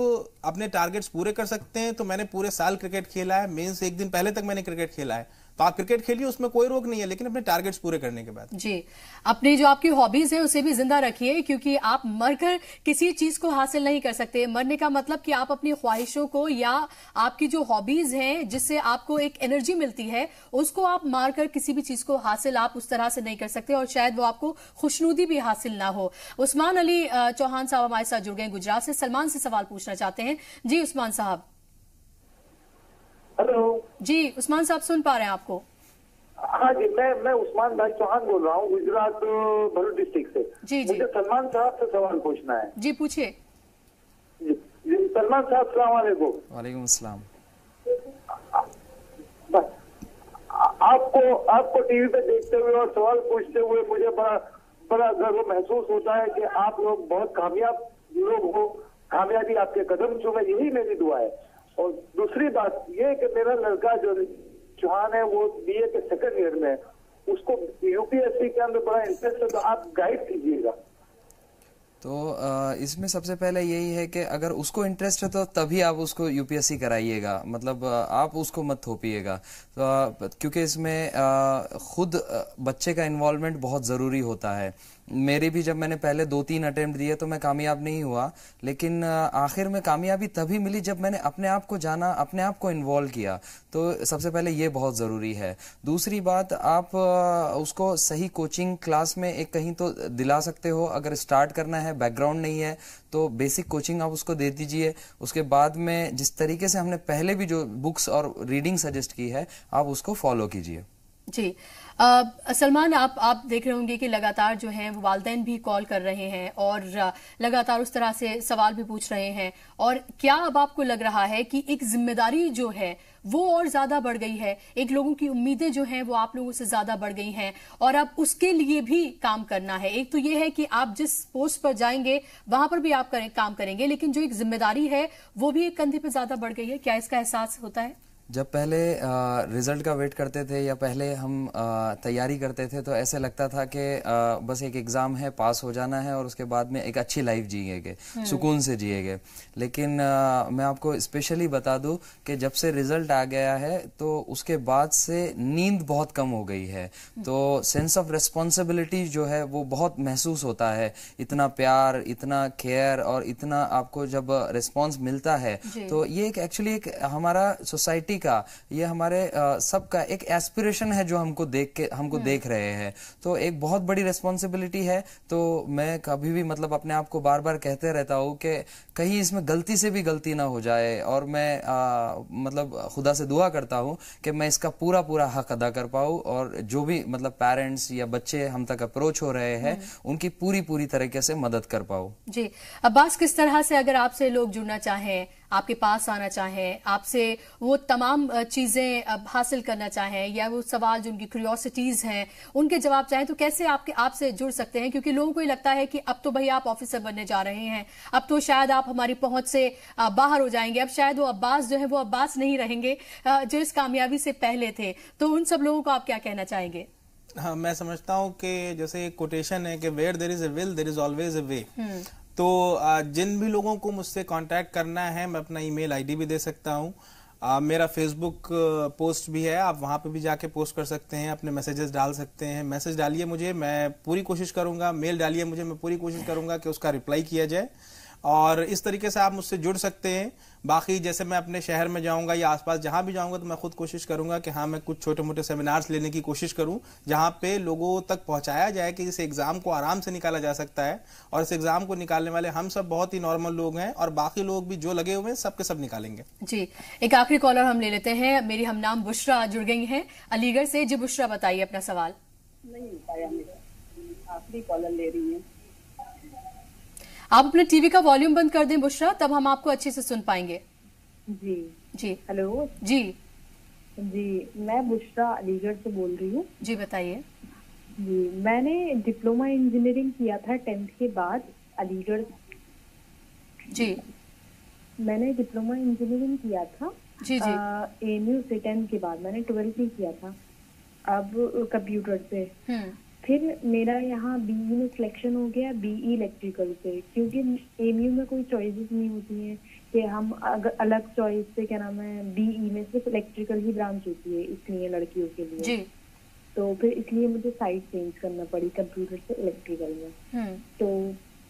अपने टारगेट्स पूरे कर सकते हैं, तो मैंने पूरे साल क्रिकेट खेला है, मेंस एक दिन पहले तक मैंने क्रिकेट खेला है, तो आप क्रिकेट खेलिए, उसमें कोई रोक नहीं है, लेकिन अपने टारगेट्स पूरे करने के बाद।
जी, अपनी जो आपकी हॉबीज है उसे भी जिंदा रखिए, क्योंकि आप मरकर किसी चीज को हासिल नहीं कर सकते। मरने का मतलब कि आप अपनी ख्वाहिशों को या आपकी जो हॉबीज हैं जिससे आपको एक एनर्जी मिलती है, उसको आप मारकर किसी भी चीज को हासिल आप उस तरह से नहीं कर सकते, और शायद वो आपको खुशनुदी भी हासिल ना हो। उस्मान अली चौहान साहब हमारे साथ जुड़ गए गुजरात से, सलमान से सवाल पूछना चाहते हैं। जी उस्मान साहब।
हेलो
जी उस्मान साहब, सुन पा रहे हैं आपको?
हाँ जी, मैं उस्मान भाई चौहान बोल रहा हूँ, गुजरात भरूच डिस्ट्रिक्ट से।
जी जी,
मुझे सलमान साहब से सवाल पूछना है।
जी पूछिए।
सलमान साहब अस्सलाम वालेकुम।
वालेकुम अस्सलाम।
आपको टीवी पे देखते हुए और सवाल पूछते हुए मुझे बड़ा गर्व महसूस होता है कि आप लोग बहुत कामयाब लोग हो, कामयाबी आपके कदम चूमे, यही मेरी दुआ है। और दूसरी बात ये कि मेरा लड़का जो चौहान है वो बीए के सेकंड ईयर में, उसको यूपीएससी के अंदर बड़ा इंटरेस्ट है, तो आप गाइड कीजिएगा।
तो इसमें सबसे पहले यही है कि अगर उसको इंटरेस्ट है तो तभी आप उसको यूपीएससी कराइएगा, मतलब आप उसको मत थोपिएगा, तो क्योंकि इसमें खुद बच्चे का इन्वॉल्वमेंट बहुत ज़रूरी होता है। मेरी भी जब मैंने पहले 2-3 अटेम्प्ट दिए तो मैं कामयाब नहीं हुआ, लेकिन आखिर में कामयाबी तभी मिली जब मैंने अपने आप को जाना, अपने आप को इन्वॉल्व किया। तो सबसे पहले ये बहुत ज़रूरी है। दूसरी बात, आप उसको सही कोचिंग क्लास में एक कहीं तो दिला सकते हो। अगर स्टार्ट करना है, बैकग्राउंड नहीं है, तो बेसिक कोचिंग आप उसको दे दीजिए। उसके बाद में जिस तरीके से हमने पहले भी जो बुक्स और रीडिंग सजेस्ट की है, आप उसको फॉलो कीजिए।
जी सलमान, आप देख रहे होंगे कि लगातार जो है वो वालिदैन भी कॉल कर रहे हैं और लगातार उस तरह से सवाल भी पूछ रहे हैं, और क्या अब आपको लग रहा है कि एक जिम्मेदारी जो है वो और ज्यादा बढ़ गई है, एक लोगों की उम्मीदें जो हैं वो आप लोगों से ज्यादा बढ़ गई हैं और अब उसके लिए भी काम करना है? एक तो ये है कि आप जिस पोस्ट पर जाएंगे वहां पर भी आप काम करेंगे, लेकिन जो एक जिम्मेदारी है वो भी एक कंधे पे ज्यादा बढ़ गई है। क्या इसका एहसास होता है?
जब पहले रिजल्ट का वेट करते थे या पहले हम तैयारी करते थे तो ऐसे लगता था कि बस एक एग्ज़ाम है, पास हो जाना है और उसके बाद में एक अच्छी लाइफ जिएंगे, सुकून से जिएंगे। लेकिन मैं आपको स्पेशली बता दूं कि जब से रिजल्ट आ गया है तो उसके बाद से नींद बहुत कम हो गई है। तो सेंस ऑफ रिस्पॉन्सिबिलिटी जो है वो बहुत महसूस होता है। इतना प्यार, इतना केयर और इतना आपको जब रिस्पॉन्स मिलता है तो ये एक एक्चुअली एक हमारा सोसाइटी का, ये हमारे सबका एक एस्पिरेशन है जो हमको देख रहे हैं। तो एक बहुत बड़ी रिस्पॉन्सिबिलिटी है। तो मैं कभी भी मतलब अपने आप को बार बार कहते रहता हूँ कि कहीं इसमें गलती से भी गलती ना हो जाए, और मैं मतलब खुदा से दुआ करता हूँ कि मैं इसका पूरा हक अदा कर पाऊँ और जो भी मतलब पेरेंट्स या बच्चे हम तक अप्रोच हो रहे हैं उनकी पूरी तरीके से मदद कर पाऊँ।
जी अब्बास, किस तरह से अगर आपसे लोग जुड़ना चाहें, आपके पास आना चाहें, आपसे वो तमाम चीजें हासिल करना चाहें या वो सवाल जो उनकी क्यूरियोसिटीज हैं उनके जवाब चाहें, तो कैसे आपसे जुड़ सकते हैं? क्योंकि लोगों को ये लगता है कि अब तो भाई आप ऑफिसर बनने जा रहे हैं, अब तो शायद आप हमारी पहुंच से बाहर हो जाएंगे, अब शायद वो अब्बास जो है वो अब्बास नहीं रहेंगे जो इस कामयाबी से पहले थे। तो उन सब लोगों को आप क्या कहना चाहेंगे?
हाँ, मैं समझता हूँ कि जैसे एक कोटेशन है कि where there is a will there is always a way. तो जिन भी लोगों को मुझसे कांटेक्ट करना है, मैं अपना ईमेल आईडी भी दे सकता हूँ। मेरा फेसबुक पोस्ट भी है, आप वहां पे भी जाके पोस्ट कर सकते हैं, अपने मैसेजेस डाल सकते हैं। मैसेज डालिए मुझे, मैं पूरी कोशिश करूंगा। मेल डालिए मुझे, मैं पूरी कोशिश करूंगा कि उसका रिप्लाई किया जाए। और इस तरीके से आप मुझसे जुड़ सकते हैं। बाकी जैसे मैं अपने शहर में जाऊंगा या आसपास जहां भी जाऊंगा तो मैं खुद कोशिश करूंगा कि हाँ, मैं कुछ छोटे मोटे सेमिनार्स लेने की कोशिश करूं जहां पे लोगों तक पहुंचाया जाए कि इस एग्जाम को आराम से निकाला जा सकता है, और इस एग्जाम को निकालने वाले हम सब बहुत ही नॉर्मल लोग हैं और बाकी लोग भी जो लगे हुए हैं सब के सब निकालेंगे।
जी, एक आखिरी कॉलर हम ले लेते हैं। मेरी हमनाम बुशरा जुड़ गई हैं अलीगढ़ से। जी बुशरा, बताइए अपना सवाल।
नहीं पाया, आखिरी कॉलर ले रही है।
आप अपने टीवी का वॉल्यूम बंद कर दें बुशरा, तब हम आपको अच्छे से सुन पाएंगे।
जी हेलो
जी,
मैं बुशरा अलीगढ़ से बोल रही हूँ।
जी बताइए।
जी, मैंने डिप्लोमा इंजीनियरिंग किया था 10th के बाद अलीगढ़।
जी,
मैंने डिप्लोमा इंजीनियरिंग किया था
जी जी
AMU से 10th के बाद। मैंने 12th ही किया था अब कंप्यूटर से। फिर मेरा यहाँ BE में सिलेक्शन हो गया, BE इलेक्ट्रिकल से, क्योंकि AMU में कोई चॉइसेस नहीं होती हैं कि हम अगर अलग चॉइस से क्या नाम है BE में सिर्फ इलेक्ट्रिकल ही ब्रांच होती है इसलिए लड़कियों के लिए
जी।
तो फिर इसलिए मुझे साइड चेंज करना पड़ी कंप्यूटर से इलेक्ट्रिकल में। तो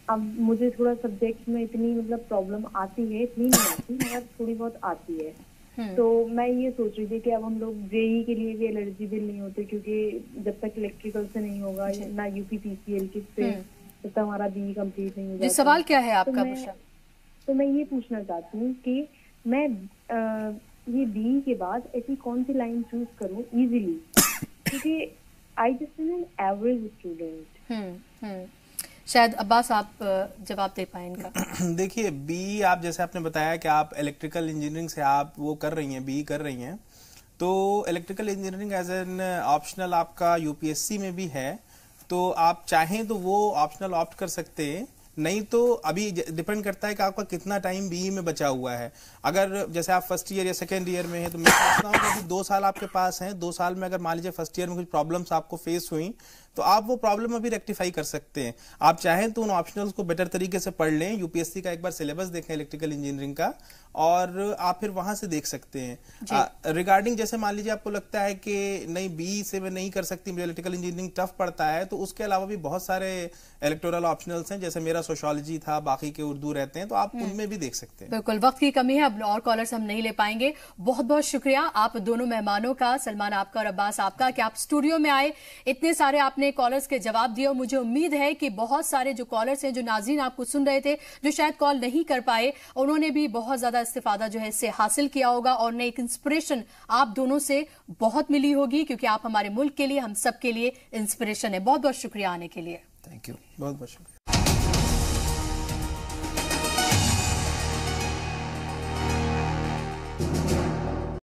अब मुझे थोड़ा सब्जेक्ट में इतनी मतलब प्रॉब्लम आती है, इतनी नहीं आती मगर थोड़ी बहुत आती है। तो मैं ये सोच रही थी कि अब हम लोग JEE के लिए भी एलिजिबल नहीं होते, क्योंकि जब तक इलेक्ट्रिकल से नहीं होगा ना UPPCL के से तब तक हमारा BE कंप्लीट नहीं होगा।
सवाल क्या है आपका?
तो मैं ये पूछना चाहती हूँ कि मैं ये BE के बाद ऐसी कौन सी लाइन चूज करूँ इजीली, क्योंकि I just an average student.
शायद अब्बास आप जवाब दे पाए इनका।
देखिए, BE आप जैसे आपने बताया कि आप इलेक्ट्रिकल इंजीनियरिंग से आप वो कर रही हैं, BE कर रही हैं, तो electrical engineering as an optional आपका UPSC में भी है, तो आप चाहें तो वो ऑप्शनल ऑप्ट कर सकते हैं। नहीं तो अभी डिपेंड करता है कि आपका कितना टाइम BE में बचा हुआ है। अगर जैसे आप फर्स्ट ईयर या सेकेंड ईयर में है तो मैं सोचता हूँ कि 2 साल आपके पास हैं। 2 साल में अगर मान लीजिए फर्स्ट ईयर में कुछ प्रॉब्लम्स आपको फेस हुई तो आप वो प्रॉब्लम अभी रेक्टिफाई कर सकते हैं। आप चाहें तो उन ऑप्शनल्स को बेटर तरीके से पढ़ लें, यूपीएससी का एक बार सिलेबस देखें इलेक्ट्रिकल इंजीनियरिंग का, और आप फिर वहां से देख सकते हैं। रिगार्डिंग जैसे मान लीजिए आपको लगता है कि नहीं बी से मैं नहीं कर सकती, मुझे इलेक्ट्रिकल इंजीनियरिंग टफ पड़ता है, तो उसके अलावा भी बहुत सारे इलेक्टोरल ऑप्शनल्स हैं, जैसे मेरा सोशियोलॉजी था, बाकी के उर्दू रहते हैं, तो आप उनमें भी देख सकते हैं।
बिल्कुल, वक्त की कमी है, अब और कॉलर्स हम नहीं ले पाएंगे। बहुत बहुत शुक्रिया आप दोनों मेहमानों का, सलमान आपका और अब्बास आपका, कि आप स्टूडियो में आए, इतने सारे आपने कॉलर्स के जवाब दिए। और मुझे उम्मीद है कि बहुत सारे जो कॉलर्स हैं, जो नाज़रीन आपको सुन रहे थे, जो शायद कॉल नहीं कर पाए, उन्होंने भी बहुत ज्यादा इस्तिफादा जो है इससे हासिल किया होगा, और नई एक इंस्पिरेशन आप दोनों से बहुत मिली होगी, क्योंकि आप हमारे मुल्क के लिए, हम सब के लिए इंस्पिरेशन है। बहुत बहुत शुक्रिया आने के लिए।
थैंक यू, बहुत बहुत शुक्रिया।